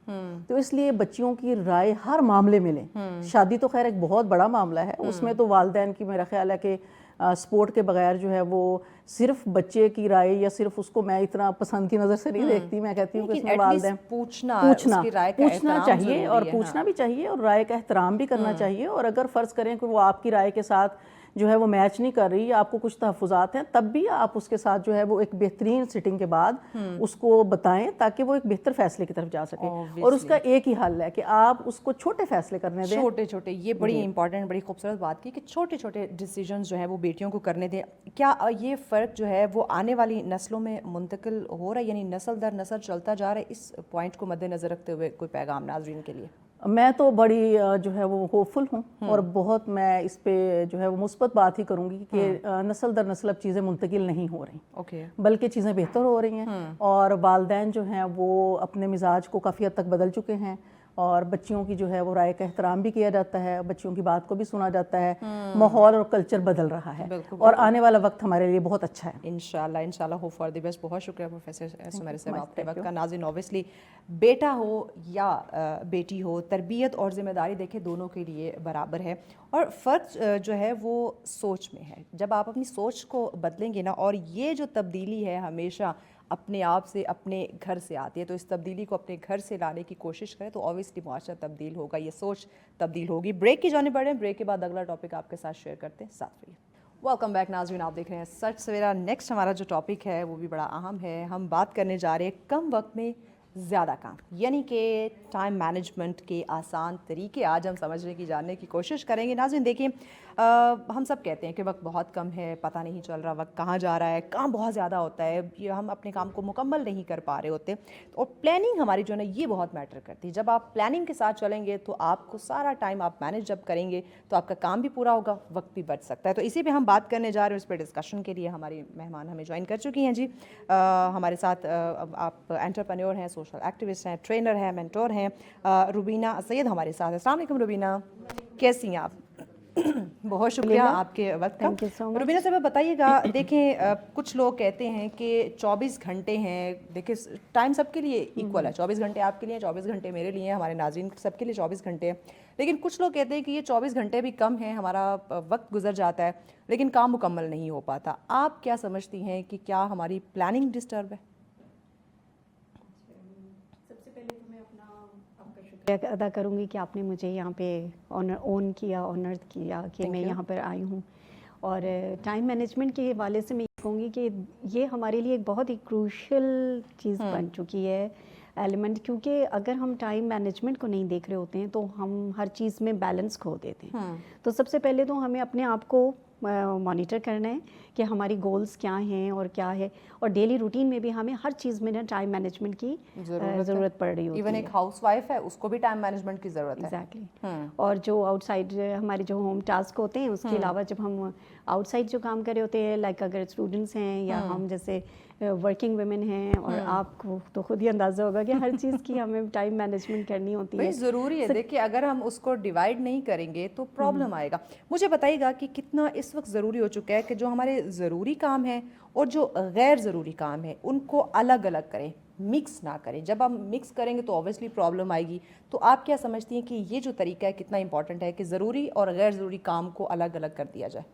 تو اس لیے بچیوں کی رائے ہر معاملے میں لیں. شادی تو خیر ایک بہت بڑا معاملہ ہے، اس میں تو والدین کی میرا خیال ہے کہ سپورٹ کے بغیر جو ہے وہ صرف بچے کی رائے یا صرف اس کو میں اتنا پسند کی نظر سے نہیں دیکھتی. میں کہتی ہوں کہ اس میں والدین پوچھنا چاہیے اور پوچھنا بھی چاہیے اور رائے کا احترام بھی کرنا چاہیے. اور اگر فرض کریں کہ وہ آپ کی رائے کے ساتھ جو ہے وہ میچ نہیں کر رہی یا آپ کو کچھ تحفظات ہیں، تب بھی آپ اس کے ساتھ جو ہے وہ ایک بہترین سٹنگ کے بعد اس کو بتائیں تاکہ وہ ایک بہتر فیصلے کی طرف جا سکے. اور اس کا ایک ہی حل ہے کہ آپ اس کو چھوٹے فیصلے کرنے دیں. چھوٹے چھوٹے، یہ بڑی امپورٹنٹ، بڑی خوبصورت بات کی کہ چھوٹے چھوٹے ڈیسیجنز جو ہیں وہ بیٹیوں کو کرنے دیں. کیا یہ فرق جو ہے وہ آنے والی نسلوں میں منتقل ہو رہا ہے، یعنی نسل در نسل چلتا جا رہا ہے؟ اس پوائنٹ کو مد نظر رکھتے ہوئے کوئی پیغام ناظرین کے لیے؟ میں تو بڑی جو ہے وہ ہوپ فل ہوں اور بہت میں اس پہ جو ہے وہ مثبت بات ہی کروں گی کہ نسل در نسل اب چیزیں منتقل نہیں ہو رہی، بلکہ چیزیں بہتر ہو رہی ہیں اور والدین جو ہیں وہ اپنے مزاج کو کافی حد تک بدل چکے ہیں اور بچیوں کی جو ہے وہ رائے کا احترام بھی کیا جاتا ہے، بچیوں کی بات کو بھی سنا جاتا ہے. ماحول اور کلچر بدل رہا ہے اور آنے والا وقت ہمارے لیے بہت اچھا ہے. انشاءاللہ ہوپ فار دی بیسٹ. بہت شکریہ پروفیسر سمیرہ صاحب آپ کے وقت کا. ناظرین، اوبیسلی بیٹا ہو یا بیٹی ہو، تربیت اور ذمہ داری دیکھیں دونوں کے لیے برابر ہے اور فرق جو ہے وہ سوچ میں ہے. جب آپ اپنی سوچ کو بدلیں گے نا، اور یہ جو تبدیلی ہے ہمیشہ اپنے آپ سے، اپنے گھر سے آتی ہے، تو اس تبدیلی کو اپنے گھر سے لانے کی کوشش کریں تو اوبیسلی معاشرہ تبدیل ہوگا، یہ سوچ تبدیل ہوگی. بریک کی جانب بڑھیں، بریک کے بعد اگلا ٹاپک آپ کے ساتھ شیئر کرتے ہیں. ساتھ رہیے. ویلکم بیک ناظرین، آپ دیکھ رہے ہیں سچ سویرا. نیکسٹ ہمارا جو ٹاپک ہے وہ بھی بڑا اہم ہے. ہم بات کرنے جا رہے ہیں کم وقت میں زیادہ کام، یعنی کہ ٹائم مینجمنٹ کے آسان طریقے آج ہم سمجھنے کی، جاننے کی کوشش کریں گے. ناظرین دیکھیں، ہم سب کہتے ہیں کہ وقت بہت کم ہے، پتہ نہیں چل رہا وقت کہاں جا رہا ہے، کام بہت زیادہ ہوتا ہے، یہ ہم اپنے کام کو مکمل نہیں کر پا رہے ہوتے. اور پلاننگ ہماری جو ہے نا یہ بہت میٹر کرتی ہے. جب آپ پلاننگ کے ساتھ چلیں گے تو آپ کو سارا ٹائم آپ مینیج جب کریں گے تو آپ کا کام بھی پورا ہوگا، وقت بھی بچ سکتا ہے. تو اسی پہ ہم بات کرنے جا رہے ہیں. اس پہ ڈسکشن کے لیے ہماری مہمان ہمیں جوائن کر چکی ہیں. جی ہمارے ساتھ آپ انٹرپرینیور ہیں، سوشل ایکٹیوسٹ ہیں، ٹرینر ہیں، مینٹور ہیں. روبینہ سید ہمارے ساتھ. السلام علیکم روبینہ، کیسی ہیں آپ؟ بہت شکریہ آپ کے وقت کا. روبینہ صاحب بتائیے گا، دیکھیں کچھ لوگ کہتے ہیں کہ 24 گھنٹے ہیں. دیکھیں ٹائم سب کے لیے ایکول ہے، 24 گھنٹے آپ کے لیے، 24 گھنٹے میرے لیے، ہمارے ناظرین سب کے لیے 24 گھنٹے ہیں. لیکن کچھ لوگ کہتے ہیں کہ یہ 24 گھنٹے بھی کم ہیں، ہمارا وقت گزر جاتا ہے لیکن کام مکمل نہیں ہو پاتا. آپ کیا سمجھتی ہیں کہ کیا ہماری پلاننگ ڈسٹرب ہے؟ ادا کروں گی کہ آپ نے مجھے یہاں پہ آنر کیا کہ میں یہاں پر آئی ہوں. اور ٹائم مینجمنٹ کے حوالے سے میں یہ کہوں گی کہ یہ ہمارے لیے ایک بہت ہی کروشل چیز بن چکی ہے ایلیمنٹ، کیونکہ اگر ہم ٹائم مینجمنٹ کو نہیں دیکھ رہے ہوتے ہیں تو ہم ہر چیز میں بیلنس کھو دیتے ہیں. تو سب سے پہلے تو ہمیں اپنے آپ کو مانیٹر کرنا ہے کہ ہماری گولز کیا ہیں اور کیا ہے، اور ڈیلی روٹین میں بھی ہمیں ہر چیز میں نا ٹائم مینجمنٹ کی ضرورت پڑ رہی ہوتی ہے. ایون ایک ہاؤس وائف ہے اس کو بھی ٹائم مینجمنٹ کی ضرورت ہے. ایگزیکٹلی. اور جو آؤٹ سائڈ ہمارے جو ہوم ٹاسک ہوتے ہیں اس کے علاوہ جب ہم آؤٹ سائڈ جو کام کر رہے ہوتے ہیں، لائک اگر اسٹوڈنٹس ہیں یا ہم جیسے ورکنگ ویمن ہیں، اور آپ کو تو خود ہی اندازہ ہوگا کہ ہر چیز کی ہمیں ٹائم مینجمنٹ کرنی ہوتی ہے. ضروری ہے. دیکھیے اگر ہم اس کو ڈیوائڈ نہیں کریں گے تو پرابلم آئے گا. مجھے بتائیے گا کہ کتنا اس وقت ضروری ہو چکا ہے کہ جو ہمارے ضروری کام ہیں اور جو غیر ضروری کام ہیں ان کو الگ الگ کریں، مکس نہ کریں. جب ہم مکس کریں گے تو اوبیسلی پرابلم آئے گی. تو آپ کیا سمجھتی ہیں کہ یہ جو طریقہ ہے کتنا امپورٹنٹ ہے کہ ضروری اور غیر ضروری کام کو الگ الگ کر دیا جائے؟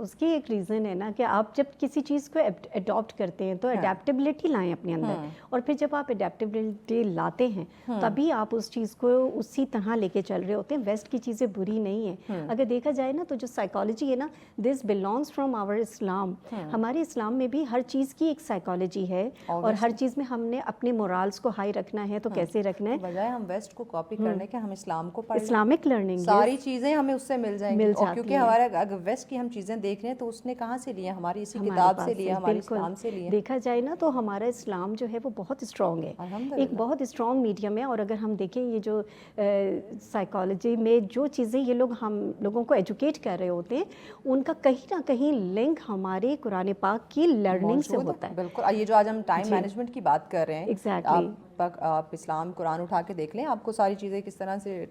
اس کی ایک ریزن ہے نا کہ آپ جب کسی چیز کو اڈاپٹ کرتے ہیں تو اڈیپٹیبلٹی لائیں اپنے اندر، اور پھر جب آپ اڈیپٹیبلٹی لاتے ہیں تبھی آپ اس چیز کو اسی طرح لے کے چل رہے ہوتے ہیں. ویسٹ کی چیزیں بری نہیں ہیں. اگر دیکھا جائے نا تو جو سائیکالوجی ہے نا، دس بلانگس فرام آور اسلام. ہمارے اسلام میں بھی ہر چیز کی ایک سائیکالوجی ہے، اور ہر چیز میں ہم نے اپنے مورالس کو ہائی رکھنا ہے تو کیسے رکھنا ہے. بجائے ہم ویسٹ کو کاپی کرنے کے ہم اسلام کو پڑھ لیں. اسلامک لرننگ ساری چیزیں ہمیں اس سے مل جائیں گی، اور کیونکہ ہمارا اگر ویسٹ کی ہم چیزیں دیکھ رہے ہیں تو اس نے کہاں سے لیا؟ ہماری اسی کتاب سے لیا، ہمارے اسلام سے لیا. دیکھا جائے نا تو ہمارا اسلام جو ہے وہ بہت اسٹرانگ ہے، ایک بہت اسٹرانگ میڈیم ہے. اور اگر ہم دیکھیں یہ جو سائیکالوجی میں جو چیزیں یہ لوگ ہم لوگوں کو ایجوکیٹ کر رہے ہوتے ہیں ان کا کہیں نہ کہیں لنک ہمارے قرآن پاک کی لرننگ سے ہوتا ہے. بالکل. یہ جو آج ہم ٹائم مینجمنٹ کی بات کر رہے ہیں، ایگزیکٹلی آپ اسلام قرآن اٹھا کے دیکھ لیں، آپ کو ساری چیزیں کس طرح سے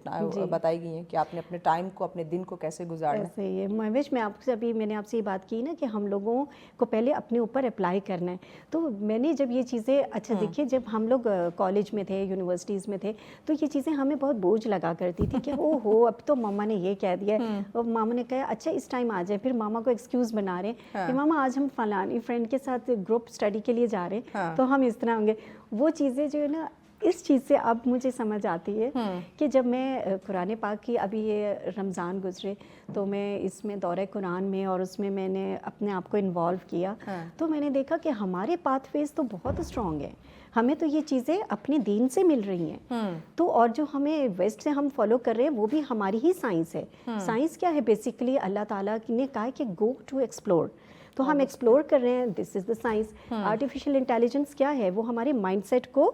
بتائی گئی ہیں کہ آپ نے اپنے ٹائم کو، اپنے دن کو کیسے گزارنا ہے. صحیح ہے. مہوش، میں آپ سے ابھی میں نے آپ سے یہ بات کی نا کہ ہم لوگوں کو پہلے اپنے اوپر اپلائی کرنا ہے. تو میں نے جب یہ چیزیں اچھا دیکھیے، جب ہم لوگ کالج میں تھے، یونیورسٹیز میں تھے، تو یہ چیزیں ہمیں بہت بوجھ لگا کرتی تھی کہ او ہو اب تو ماما نے یہ کہہ دیا ہے، اور ماما نے کہا اچھا اس ٹائم آ جائیں. پھر ماما کو ایکسکیوز بنا رہے ہیں کہ ماما آج ہم فلانی فرینڈ کے ساتھ گروپ اسٹڈی کے لیے جا رہے ہیں تو ہم اس طرح ہوں گے. وہ چیزیں جو ہے نا، اس چیز سے اب مجھے سمجھ آتی ہے کہ جب میں قرآن پاک کی ابھی یہ رمضان گزرے تو میں اس میں دورہ قرآن میں اور اس میں نے اپنے آپ کو انوالو کیا، تو میں نے دیکھا کہ ہمارے پاتھ ویز تو بہت اسٹرانگ ہے. ہمیں تو یہ چیزیں اپنے دین سے مل رہی ہیں، تو اور جو ہمیں ویسٹ سے ہم فالو کر رہے ہیں وہ بھی ہماری ہی سائنس ہے. سائنس کیا ہے؟ بیسیکلی اللہ تعالیٰ نے کہا کہ گو ٹو ایکسپلور، تو ہم ایکسپلور کر رہے ہیں. دس از دا سائنس. آرٹیفیشیل انٹیلیجنس کیا ہے؟ وہ ہمارے مائنڈ سیٹ کو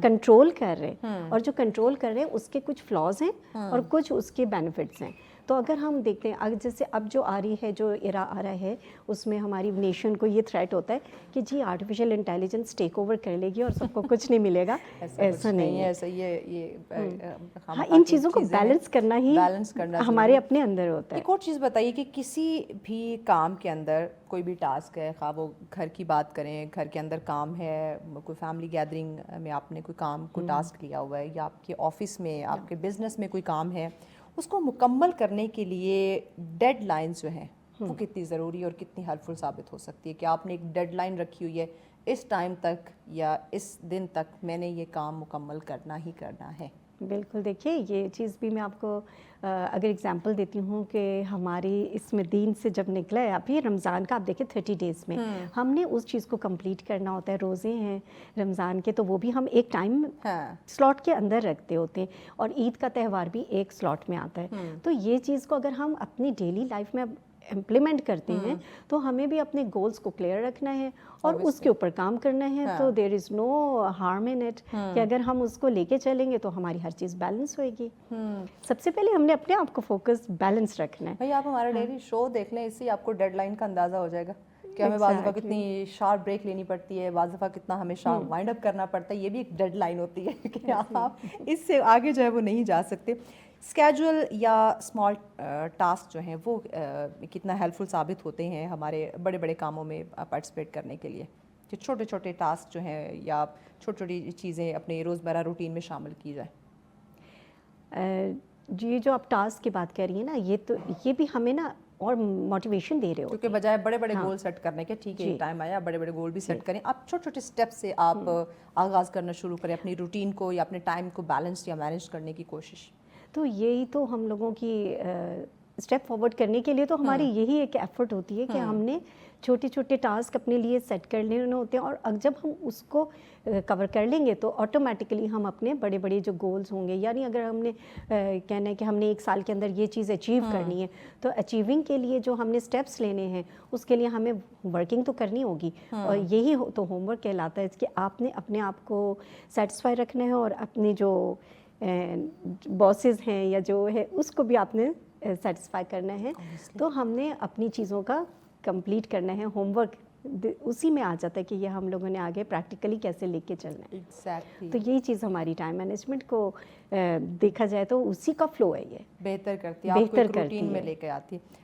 کنٹرول کر رہے ہیں، اور جو کنٹرول کر رہے ہیں اس کے کچھ فلاز ہیں اور کچھ اس کے بینیفٹس ہیں. تو اگر ہم دیکھتے ہیں جیسے اب جو آ رہی ہے، جو ایرا آ رہا ہے، اس میں ہماری نیشن کو یہ تھریٹ ہوتا ہے کہ جی آرٹیفیشیل انٹیلیجنس ٹیک اوور کر لے گی اور سب کو کچھ نہیں ملے گا. ایسا نہیں ہے. ایسا یہ ہاں، ان چیزوں کو بیلنس کرنا ہی ہمارے اپنے اندر ہوتا ہے. ایک اور چیز بتائیے کہ کسی بھی کام کے اندر کوئی بھی ٹاسک ہے، خواہ وہ گھر کی بات کریں، گھر کے اندر کام ہے، کوئی فیملی گیدرنگ میں آپ نے کوئی کام کو ٹاسک لیا ہوا ہے، یا آپ کے آفس میں، آپ کے بزنس میں کوئی کام ہے، اس کو مکمل کرنے کے لیے ڈیڈ لائنز جو ہیں وہ کتنی ضروری اور کتنی ہیلپفل ثابت ہو سکتی ہے؟ کہ آپ نے ایک ڈیڈ لائن رکھی ہوئی ہے، اس ٹائم تک یا اس دن تک میں نے یہ کام مکمل کرنا ہی کرنا ہے. بالکل. دیکھیے یہ چیز بھی میں آپ کو اگر اگزامپل دیتی ہوں کہ ہماری اس میں دین سے جب نکلا ہے ابھی رمضان کا، آپ دیکھیں 30 ڈیز میں ہم نے اس چیز کو کمپلیٹ کرنا ہوتا ہے. روزے ہیں رمضان کے تو وہ بھی ہم ایک ٹائم سلاٹ کے اندر رکھتے ہوتے ہیں، اور عید کا تہوار بھی ایک سلاٹ میں آتا ہے. تو یہ چیز کو اگر ہم اپنی ڈیلی لائف میں امپلیمنٹ کرتے ہیں تو ہمیں بھی اپنے گولز کو کلیئر رکھنا ہے اور اس کے اوپر کام کرنا ہے. تو دیر از نو ہارم ان اٹ کہ اگر ہم اس کو لے کے چلیں گے تو ہماری ہر چیز بیلنس ہوئے گی. سب سے پہلے ہم نے اپنے آپ کو فوکس بیلنس رکھنا ہے. بھائی آپ ہمارا ڈیلی شو دیکھ لیں، اس سے آپ کو ڈیڈ لائن کا اندازہ ہو جائے گا کہ ہمیں بعض دفعہ کتنی شارپ بریک لینی پڑتی ہے، بعض دفعہ کتنا ہمیں شارپ وائنڈ اپ کرنا پڑتا ہے. یہ بھی ایک ڈیڈ لائن ہوتی ہے کہ آپ اس سے آگے جو ہے وہ نہیں جا سکتے. اسکیجول یا اسمال ٹاسک جو ہیں وہ کتنا ہیلپفل ثابت ہوتے ہیں ہمارے بڑے بڑے کاموں میں پارٹیسپیٹ کرنے کے لیے، کہ چھوٹے چھوٹے ٹاسک جو ہیں یا چھوٹی چھوٹی چیزیں اپنے روزمرہ روٹین میں شامل کی جائیں. جی جو آپ ٹاسک کی بات کر رہی ہیں نا، یہ بھی ہمیں نا اور موٹیویشن دے رہے ہو، کیونکہ بجائے بڑے بڑے گول سیٹ کرنے کے، ٹھیک ہے ٹائم آیا بڑے بڑے گول بھی سیٹ کریں، آپ چھوٹے چھوٹے اسٹیپ سے آپ آغاز کرنا شروع کریں اپنی روٹین کو یا اپنے ٹائم کو بیلنس یا مینیج کرنے کی کوشش. تو یہی تو ہم لوگوں کی اسٹیپ فارورڈ کرنے کے لیے تو ہماری یہی ایک ایفرٹ ہوتی ہے کہ ہم نے چھوٹے چھوٹے ٹاسک اپنے لیے سیٹ کر لینے ہوتے ہیں، اور جب ہم اس کو کور کر لیں گے تو آٹومیٹکلی ہم اپنے بڑے بڑے جو گولز ہوں گے، یعنی اگر ہم نے کہنا ہے کہ ہم نے ایک سال کے اندر یہ چیز اچیو کرنی ہے تو اچیونگ کے لیے جو ہم نے اسٹیپس لینے ہیں اس کے لیے ہمیں ورکنگ تو کرنی ہوگی. اور یہی تو ہوم ورک کہلاتا ہے کہ آپ نے اپنے آپ کو سیٹسفائی رکھنا ہے، اور اپنے جو باسز ہیں یا جو ہے اس کو بھی آپ نے سیٹسفائی کرنا ہے. تو ہم نے اپنی چیزوں کا کمپلیٹ کرنا ہے. ہوم ورک اسی میں آ جاتا ہے کہ یہ ہم لوگوں نے آگے پریکٹیکلی کیسے لے کے چلنا ہے. تو یہی چیز ہماری ٹائم مینجمنٹ کو دیکھا جائے تو اسی کا فلو ہے، یہ بہتر کرتی ہے، آپ کو ایک روٹین میں لے کے آتی ہے.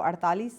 48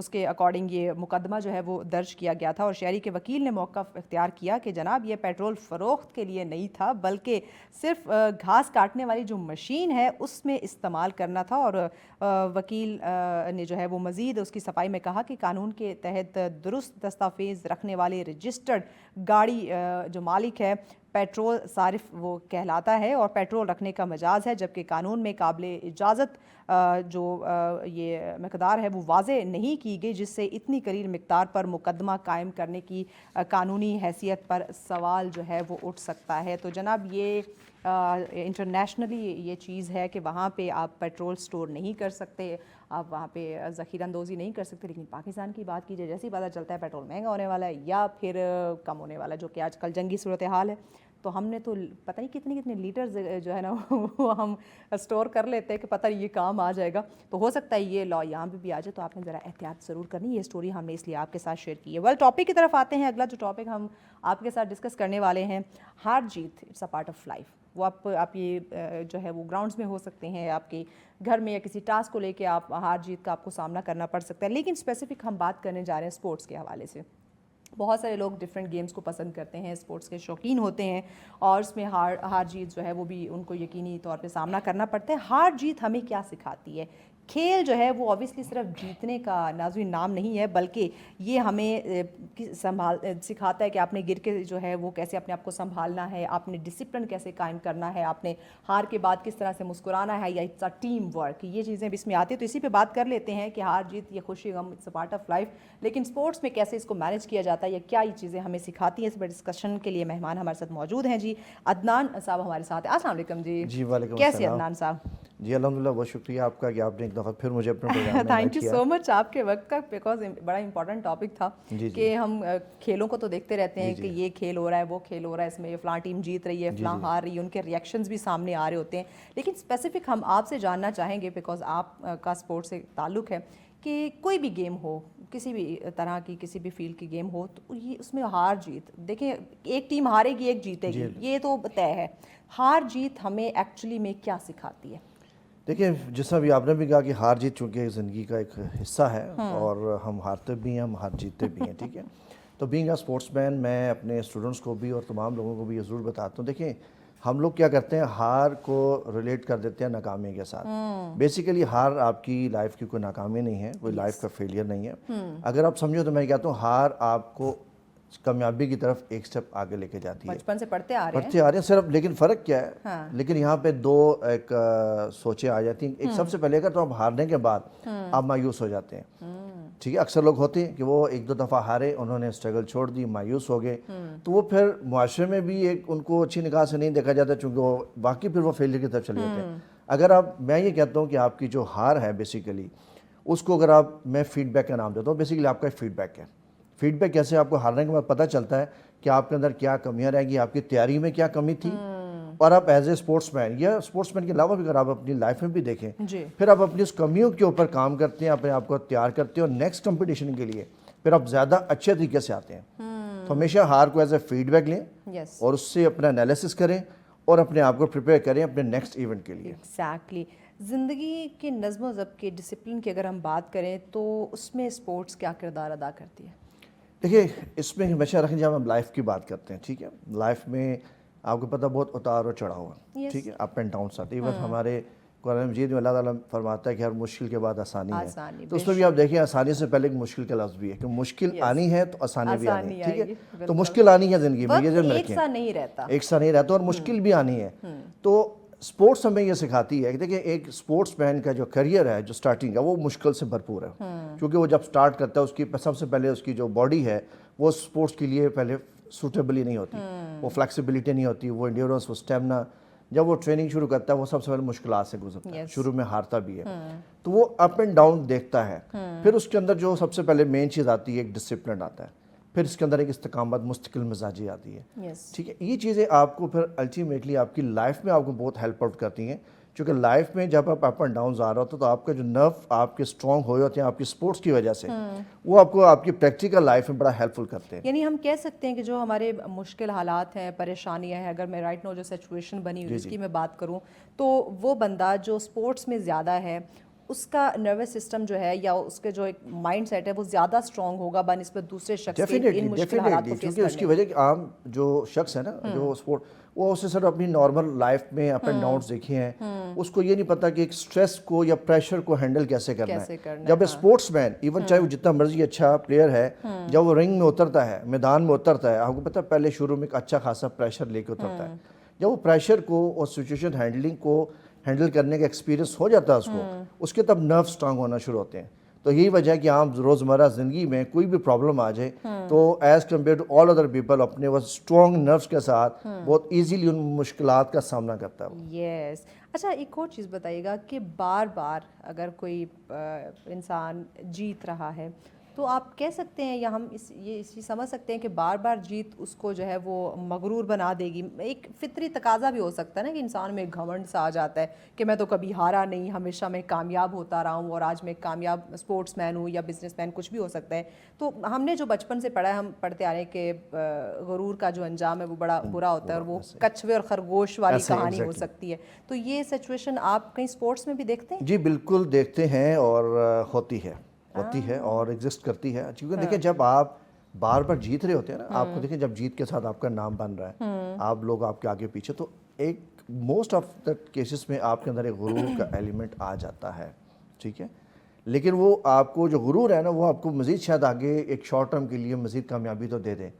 اس کے اکارڈنگ یہ مقدمہ جو ہے وہ درج کیا گیا تھا اور شہری کے وکیل نے موقف اختیار کیا کہ جناب یہ پیٹرول فروخت کے لیے نہیں تھا بلکہ صرف گھاس کاٹنے والی جو مشین ہے اس میں استعمال کرنا تھا. اور وکیل نے جو ہے وہ مزید اس کی صفائی میں کہا کہ قانون کے تحت درست دستاویز رکھنے والے رجسٹرڈ گاڑی جو مالک ہے پیٹرول صارف وہ کہلاتا ہے اور پیٹرول رکھنے کا مجاز ہے، جبکہ قانون میں قابل اجازت جو یہ مقدار ہے وہ واضح نہیں کی گئی، جس سے اتنی قلیل مقدار پر مقدمہ قائم کرنے کی قانونی حیثیت پر سوال جو ہے وہ اٹھ سکتا ہے. تو جناب یہ انٹرنیشنلی یہ چیز ہے کہ وہاں پہ آپ پیٹرول سٹور نہیں کر سکتے، آپ وہاں پہ ذخیرہ اندوزی نہیں کر سکتے، لیکن پاکستان کی بات کیجیے جیسے ہی پتہ چلتا ہے پیٹرول مہنگا ہونے والا ہے یا پھر کم ہونے والا ہے، جو کہ آج کل جنگی صورتحال ہے، تو ہم نے تو پتہ نہیں کتنے لیٹرز جو ہے نا وہ ہم اسٹور کر لیتے ہیں کہ پتہ یہ کام آ جائے گا. تو ہو سکتا ہے یہ لا یہاں پہ بھی آ جائے، تو آپ نے ذرا احتیاط ضرور کرنی. یہ اسٹوری ہم نے اس لیے آپ کے ساتھ شیئر کی ہے. ویل ٹاپک کی طرف آتے ہیں. اگلا جو ٹاپک ہم آپ کے ساتھ ڈسکس کرنے والے ہیں، ہار جیت it's a part of life. وہ آپ یہ جو ہے وہ گراؤنڈز میں ہو سکتے ہیں، آپ کے گھر میں یا کسی ٹاسک کو لے کے آپ ہار جیت کا آپ کو سامنا کرنا پڑ سکتا ہے. لیکن اسپیسیفک ہم بات کرنے جا رہے ہیں اسپورٹس کے حوالے سے. بہت سارے لوگ ڈفرینٹ گیمز کو پسند کرتے ہیں، اسپورٹس کے شوقین ہوتے ہیں اور اس میں ہار جیت جو ہے وہ بھی ان کو یقینی طور پہ سامنا کرنا پڑتا ہے. ہار جیت ہمیں کیا سکھاتی ہے؟ کھیل جو ہے وہ اوبیسلی صرف جیتنے کا ناظرین نام نہیں ہے، بلکہ یہ ہمیں سکھاتا ہے کہ آپ نے گر کے جو ہے وہ کیسے اپنے آپ کو سنبھالنا ہے، آپ نے ڈسپلن کیسے قائم کرنا ہے، آپ نے ہار کے بعد کس طرح سے مسکرانا ہے، یا اٹس اے ٹیم ورک. یہ چیزیں بھی اس میں آتی ہیں. تو اسی پہ بات کر لیتے ہیں کہ ہار جیت یہ خوشی غم it's a part of life, لیکن اسپورٹس میں کیسے اس کو مینیج کیا جاتا ہے یا کیا یہ چیزیں ہمیں سکھاتی ہیں. اس پہ ڈسکشن کے لیے مہمان ہمارے ساتھ موجود ہیں. جی عدنان صاحب ہمارے ساتھ ہیں. السلام علیکم. جی وعلیکم کیسے السلام. عدنان صاحب؟ جی الحمدللہ، بہت شکریہ آپ کا کہ آپ نے ایک دفعہ پھر مجھے اپنے پروگرام میں تھینک یو سو مچ آپ کے وقت کا، بیکاز بڑا امپورٹنٹ ٹاپک تھا کہ ہم کھیلوں کو تو دیکھتے رہتے ہیں کہ یہ کھیل ہو رہا ہے، وہ کھیل ہو رہا ہے، اس میں فلاں ٹیم جیت رہی ہے، فلاں ہار رہی ہے، ان کے ریئیکشنز بھی سامنے آ رہے ہوتے ہیں. لیکن اسپیسیفک ہم آپ سے جاننا چاہیں گے، بیکاز آپ کا اسپورٹ سے تعلق ہے، کہ کوئی بھی گیم ہو، کسی بھی طرح کی کسی بھی فیلڈ کی گیم ہو، تو یہ اس میں ہار جیت دیکھیں ایک ٹیم ہارے گی ایک جیتے گی، یہ تو طے ہے. ہار جیت ہمیں ایکچولی میں کیا سکھاتی ہے؟ دیکھیں جس طرح بھی آپ نے بھی کہا کہ ہار جیت چونکہ زندگی کا ایک حصہ ہے اور ہم ہارتے بھی ہیں، ہم ہار جیتتے بھی ہیں. ٹھیک ہے، تو بینگ اے اسپورٹس مین میں اپنے اسٹوڈنٹس کو بھی اور تمام لوگوں کو بھی یہ ضرور بتاتا ہوں. دیکھیں ہم لوگ کیا کرتے ہیں، ہار کو ریلیٹ کر دیتے ہیں ناکامی کے ساتھ. بیسیکلی ہار آپ کی لائف کی کوئی ناکامی نہیں ہے، کوئی لائف کا فیلئر نہیں ہے. اگر آپ سمجھو تو میں کہتا ہوں ہار آپ کو کامیابی کی طرف ایک سٹیپ آگے لے کے جاتی ہے. بچپن سے پڑھتے آ رہے ہیں صرف، لیکن فرق کیا ہے، لیکن یہاں پہ دو ایک سوچیں آ جاتی ہیں. ایک سب سے پہلے اگر تو آپ ہارنے کے بعد آپ مایوس ہو جاتے ہیں. ٹھیک ہے، اکثر لوگ ہوتے ہیں کہ وہ ایک دو دفعہ ہارے، انہوں نے اسٹرگل چھوڑ دی، مایوس ہو گئے، تو وہ پھر معاشرے میں بھی ایک ان کو اچھی نگاہ سے نہیں دیکھا جاتا، چونکہ وہ باقی پھر وہ فیلئر کی طرف چلے جاتے ہیں. اگر آپ، میں یہ کہتا ہوں کہ آپ کی جو ہار ہے بیسیکلی اس کو اگر آپ، میں فیڈ بیک کا نام دیتا ہوں، بیسیکلی آپ کا فیڈ بیک ہے. فیڈ بیک کیسے آپ کو ہارنے کے بعد پتہ چلتا ہے کہ آپ کے اندر کیا کمیاں رہ گی، آپ کی تیاری میں کیا کمی تھی، اور آپ ایز اے اسپورٹس مین یا اسپورٹس مین کے علاوہ بھی اگر آپ اپنی لائف میں بھی دیکھیں، پھر آپ اپنی اس کمیوں کے اوپر کام کرتے ہیں، اپنے آپ کو تیار کرتے ہیں اور نیکسٹ کمپٹیشن کے لیے پھر آپ زیادہ اچھے طریقے سے آتے ہیں. تو ہمیشہ ہار کو ایز اے فیڈ بیک لیں اور اس سے اپنا انالیسس کریں اور اپنے آپ کو پریپیئر کریں اپنے نیکسٹ ایونٹ کے لیے. ایگزیکٹلی. زندگی کے نظم و ضبط کے ڈسپلن کی اگر ہم بات کریں تو اس میں اسپورٹس کیا کردار ادا کرتی ہے؟ دیکھیے اس میں ہمیشہ رکھیں جب ہم لائف کی بات کرتے ہیں، ٹھیک ہے، لائف میں آپ کو پتہ بہت اتار اور چڑھاؤ ہے. ٹھیک ہے، اپ اینڈ ڈاؤنس آتے ہیں. ایون ہمارے قرآن مجید میں اللہ تعالیٰ فرماتا ہے کہ ہر مشکل کے بعد آسانی ہے. تو اس میں بھی آپ دیکھیں آسانی سے پہلے ایک مشکل کا لفظ بھی ہے کہ مشکل آنی ہے تو آسانی بھی آنی ہے. ٹھیک ہے، تو مشکل آنی ہے زندگی میں، یہ ذہن رکھیں، ایک سا نہیں رہتا اور مشکل بھی آنی ہے. تو اسپورٹس ہمیں یہ سکھاتی ہے کہ دیکھیں ایک اسپورٹس مین کا جو کریئر ہے، جو سٹارٹنگ ہے، وہ مشکل سے بھرپور ہے. کیونکہ وہ جب سٹارٹ کرتا ہے اس کی سب سے پہلے اس کی جو باڈی ہے وہ اسپورٹس کے لیے پہلے سوٹیبل ہی نہیں ہوتی، وہ فلیکسیبلٹی نہیں ہوتی، وہ انڈیورنس، وہ اسٹیمنا. جب وہ ٹریننگ شروع کرتا ہے وہ سب سے پہلے مشکلات سے گزرتا ہے، شروع میں ہارتا بھی ہے. تو وہ اپ اینڈ ڈاؤن دیکھتا ہے. پھر اس کے اندر جو سب سے پہلے مین چیز آتی ہے ایک ڈسپلن آتا ہے، پھر اس کے اندر ایک استقامت، مستقل مزاجی آتی ہے. ٹھیک ہے، یہ چیزیں آپ کو پھر الٹیمیٹلی آپ کی لائف میں آپ کو بہت ہیلپ آؤٹ کرتی ہیں. چونکہ لائف میں جب آپ اپ اینڈ ڈاؤنز آ رہا ہوتا ہے تو آپ کا جو نرو آپ کے اسٹرانگ ہوئے ہوتے ہیں آپ کی اسپورٹس کی وجہ سے، وہ آپ کو آپ کی پریکٹیکل لائف میں بڑا ہیلپ فل کرتے ہیں. یعنی ہم کہہ سکتے ہیں کہ جو ہمارے مشکل حالات ہیں، پریشانیاں ہیں، اگر میں رائٹ نو جو سچویشن بنی ہوئی اس کی میں بات کروں، تو وہ بندہ جو اسپورٹس میں زیادہ ہے اس کا نروس سسٹم جو ہے یا اس کے جو ایک مائنڈ سیٹ ہے وہ زیادہ اسٹرانگ ہوگا بنسبت دوسرے شخص کے ان مشکل حالات کو فیس کیونکہ اس کی وجہ کہ عام جو شخص ہے نا جو اسپورٹ وہ اسے سر اپنی نارمل لائف میں اپ اینڈ ڈاؤنس دیکھے ہیں, اس کو یہ نہیں پتا کہ ایک سٹریس کو یا پریشر کو ہینڈل کیسے کرنا ہے. جب اسپورٹس مین ایون چاہے وہ جتنا مرضی اچھا پلیئر ہے, جب وہ رنگ میں اترتا ہے, میدان میں اترتا ہے, آپ کو پتا پہلے شروع میں ایک اچھا خاصا پریشر لے کے اترتا ہے. جب وہ پریشر کو اور سچویشن ہینڈلنگ کو ہینڈل کرنے کا ایکسپیرینس ہو جاتا ہے اس کے تب نرو اسٹرانگ ہونا شروع ہوتے ہیں. تو یہی وجہ ہے کہ عام روزمرہ زندگی میں کوئی بھی پرابلم آ جائے تو as compare to all other people اپنے وہ اسٹرانگ نروس کے ساتھ بہت ایزیلی ان مشکلات کا سامنا کرتا ہے. یس. اچھا ایک اور چیز بتائیے گا کہ بار بار اگر کوئی انسان جیت رہا ہے تو آپ کہہ سکتے ہیں یا ہم یہ سمجھ سکتے ہیں کہ بار بار جیت اس کو جو ہے وہ مغرور بنا دے گی. ایک فطری تقاضا بھی ہو سکتا ہے نا کہ انسان میں گھمنڈ سا آ جاتا ہے کہ میں تو کبھی ہارا نہیں, ہمیشہ میں کامیاب ہوتا رہا ہوں اور آج میں کامیاب اسپورٹس مین ہوں یا بزنس مین, کچھ بھی ہو سکتا ہے. تو ہم نے جو بچپن سے پڑھا ہے, ہم پڑھتے آ رہے ہیں کہ غرور کا جو انجام ہے وہ بڑا برا ہوتا ہے اور وہ کچھوے اور خرگوش والی کہانی ہو سکتی ہے. تو یہ سچویشن آپ کہیں اسپورٹس میں بھی دیکھتے ہیں؟ جی بالکل دیکھتے ہیں اور ہوتی ہے اور ایگزسٹ کرتی ہے. کیونکہ دیکھیں جب آپ بار بار جیت رہے ہوتے ہیں نا, آپ کو دیکھیں جب جیت کے ساتھ آپ کا نام بن رہا ہے, آپ لوگ آپ کے آگے پیچھے, تو ایک موسٹ آف دا کیسز میں آپ کے اندر ایک غرور کا ایلیمنٹ آ جاتا ہے. ٹھیک ہے, لیکن وہ آپ کو جو غرور ہے نا وہ آپ کو مزید شاید آگے ایک شارٹ ٹرم کے لیے مزید کامیابی تو دے دیں,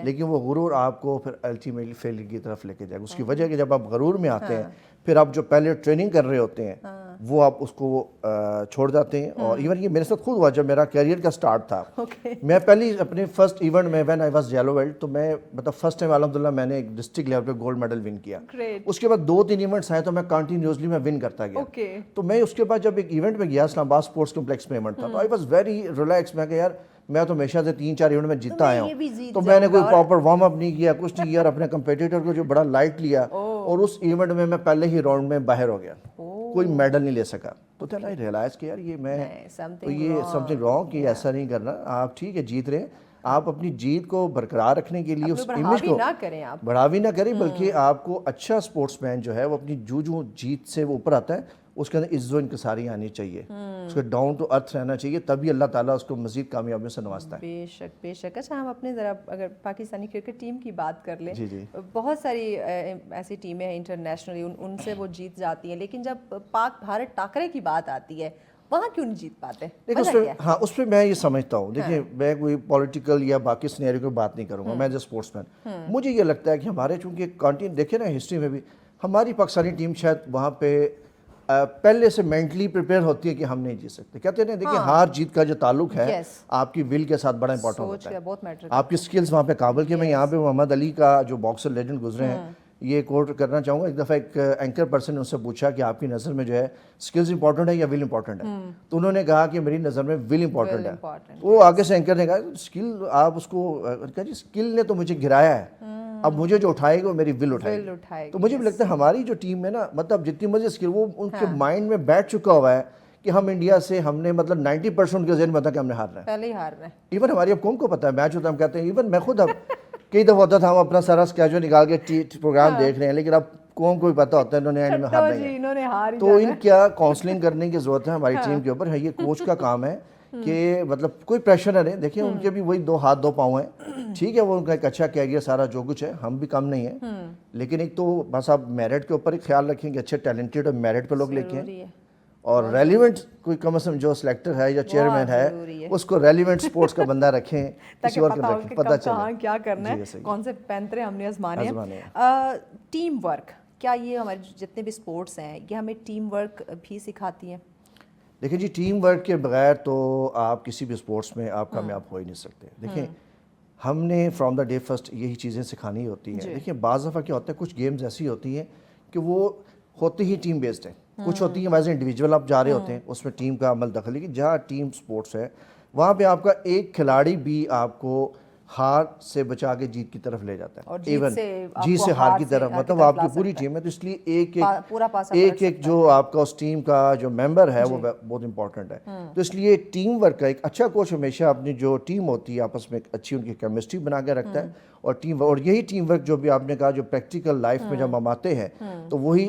لیکن وہ غرور آپ کو پھر الٹیمیٹلی فیلئر کی طرف لے کے جائے گا. اس کی وجہ ہے کہ جب آپ غرور میں آتے ہیں پھر آپ جو پہلے ٹریننگ کر رہے ہوتے ہیں وہ آپ اس کو چھوڑ جاتے ہیں. اور ایون یہ میرے ساتھ خود ہوا جب میرا کیریئر کا سٹارٹ تھا. میں پہلی اپنے فرسٹ ایونٹ میں when I was yellow belt, تو میں مطلب فرسٹ ٹائم الحمدللہ میں نے ایک ڈسٹرکٹ لیول پہ گولڈ میڈل ون کیا. اس کے بعد 2-3 ایونٹس آئے تو میں کنٹینیوسلی میں ون کرتا گیا. تو میں اس کے بعد جب ایک ایونٹ میں گیا, اسلام آباد اسپورٹس کمپلیکس میں ایونٹ تھا, تو آئی واز ویری ریلیکس. میں کہ یار میں تو ہمیشہ سے 3-4 ایونٹ میں جیتتا آیا ہوں, تو میں نے کوئی پراپر وارم اپ نہیں کیا, کچھ نہیں کیا, اور اپنے کمپیٹیٹر کو جو بڑا لائٹ لیا, اور اس ایونٹ میں پہلے ہی راؤنڈ میں باہر ہو گیا, کوئی میڈل نہیں لے سکا. تو دین آئی ریئلائز کہ یار یہ سم تھنگ رانگ, کہ ایسا نہیں کرنا. آپ ٹھیک ہے جیت رہے ہیں, آپ اپنی جیت کو برقرار رکھنے کے لیے اس امیج کو بڑھاوی نہ کریں, بلکہ آپ کو اچھا اسپورٹس مین جو ہے وہ اپنی جو جیت سے وہ اوپر آتا ہے اس کے اندر عزت و انکساری آنی چاہیے, اس کو ڈاؤن ٹو ارتھ رہنا چاہیے, تبھی اللہ تعالیٰ اس کو مزید کامیابی سے نوازتا ہے. بے شک بے شک. اچھا ہم اپنے ذرا اگر پاکستانی کرکٹ ٹیم کی بات کر لیں, بہت ساری ایسی ٹیمیں ہیں انٹرنیشنلی ان سے وہ جیت جاتی ہیں, لیکن جب پاک بھارت ٹاکرے کی بات آتی ہے وہاں کیوں نہیں جیت پاتے؟ ہاں اس پہ میں یہ سمجھتا ہوں, دیکھیں میں کوئی پولیٹیکل یا باقی سینیریو کی بات نہیں کروں گا, میں ایز اے اسپورٹس مین مجھے یہ لگتا ہے کہ ہمارے چونکہ کانٹینٹ دیکھیں نا ہسٹری میں بھی ہماری پاکستانی ٹیم شاید وہاں پہ پہلے سے مینٹلی پریپیئر ہوتی ہے کہ ہم نہیں جیت سکتے. کہتے ہیں دیکھیں ہار جیت کا جو تعلق ہے آپ کی ول کے ساتھ بڑا امپورٹنٹ ہوتا ہے, آپ کی سکلز وہاں پہ قابل کے. میں یہاں پہ محمد علی کا جو باکسر لیجنڈ گزرے ہیں یہ کوٹ کرنا چاہوں گا. ایک دفعہ ایک اینکر پرسن نے ان سے پوچھا کہ آپ کی نظر میں جو ہے سکلز امپورٹنٹ ہے یا ول امپورٹنٹ ہے, تو انہوں نے کہا کہ میری نظر میں ول امپورٹنٹ ہے. وہ آگے سے اینکر نے کہا سکل آپ اس کو کہا جی سکل نے تو مجھے گرایا ہے, اب مجھے جو اٹھائے گا وہ میری ول اٹھائے گی. تو مجھے بھی لگتا ہے ہماری جو ٹیم ہے نا, مطلب جتنی مزید اسکل وہ ان کے مائنڈ میں بیٹھ چکا ہوا ہے کہ ہم انڈیا سے ہم نے مطلب 90% کے ذہن میں تھا کہ ہم نے ہارنا ہے, پہلے ہی ہارنا ہے. ایون ہماری اب قوم کو پتہ ہے میچ ہوتا ہے, ہم کہتے ہیں ایون میں خود اب کئی دفعہ ہوتا تھا ہم اپنا سارا اسکیجول نکال کے پروگرام دیکھ رہے ہیں, لیکن اب قوم کو بھی پتہ ہوتا ہے انہوں نے اینڈ میں ہارنا ہے. تو ان کیا کاؤنسلنگ کرنے کی ضرورت ہے ہماری ٹیم کے اوپر. یہ کوچ کا کام ہے کہ مطلب کوئی پریشر نہ رہے. دیکھیں ان کے بھی وہی 2 ہاتھ 2 پاؤں ہیں, ٹھیک ہے, وہ ان کا ایک اچھا کیریئر سارا جو کچھ ہے, ہم بھی کم نہیں ہیں, لیکن ایک تو بس آپ میرٹ کے اوپر ہی خیال رکھیں کہ اچھے ٹیلنٹڈ اور میرٹ پہ لوگ لے کے ہیں, اور ریلیونٹ کوئی کم از کم جو سلیکٹر ہے یا چیئرمین ہے اس کو ریلیونٹ سپورٹس کا بندہ رکھیں, کسی اور کو رکھیں, پتہ چلے کیا کرنا ہے, کون سے پینترے ہم نے آزمانے ہیں. ٹیم ورک, کیا یہ ہمارے جتنے بھی سپورٹس ہیں یہ ہمیں ٹیم ورک بھی سکھاتی ہیں؟ دیکھیں جی ٹیم ورک کے بغیر تو آپ کسی بھی اسپورٹس میں آپ کامیاب ہو ہی نہیں سکتے. دیکھیں ہم نے فرام دا ڈے فرسٹ یہی چیزیں سکھانی ہوتی ہیں. دیکھیں بعض دفعہ کیا ہوتا ہے, کچھ گیمز ایسی ہوتی ہیں کہ وہ ہوتی ہی ٹیم بیسڈ ہیں, کچھ ہوتی ہیں ایز اے انڈیویجول آپ جا رہے ہوتے ہیں, اس میں ٹیم کا عمل دخل, لیکن جہاں ٹیم سپورٹس ہے وہاں پہ آپ کا ایک کھلاڑی بھی آپ کو ہار سے بچا کے جیت کی طرف لے جاتا ہے, ایون جیت سے ہار کی طرف, مطلب آپ کی پوری ٹیم ہے. تو اس لیے ایک جو آپ کا اس ٹیم کا جو ممبر ہے وہ بہت امپورٹنٹ ہے. تو اس لیے ٹیم ورک کا ایک اچھا کوچ ہمیشہ اپنی جو ٹیم ہوتی ہے آپس میں اچھی ان کی کیمسٹری بنا کے رکھتا ہے, اور یہی ٹیم ورک جو بھی آپ نے کہا جو پریکٹیکل لائف میں جب ہم آتے ہیں تو وہی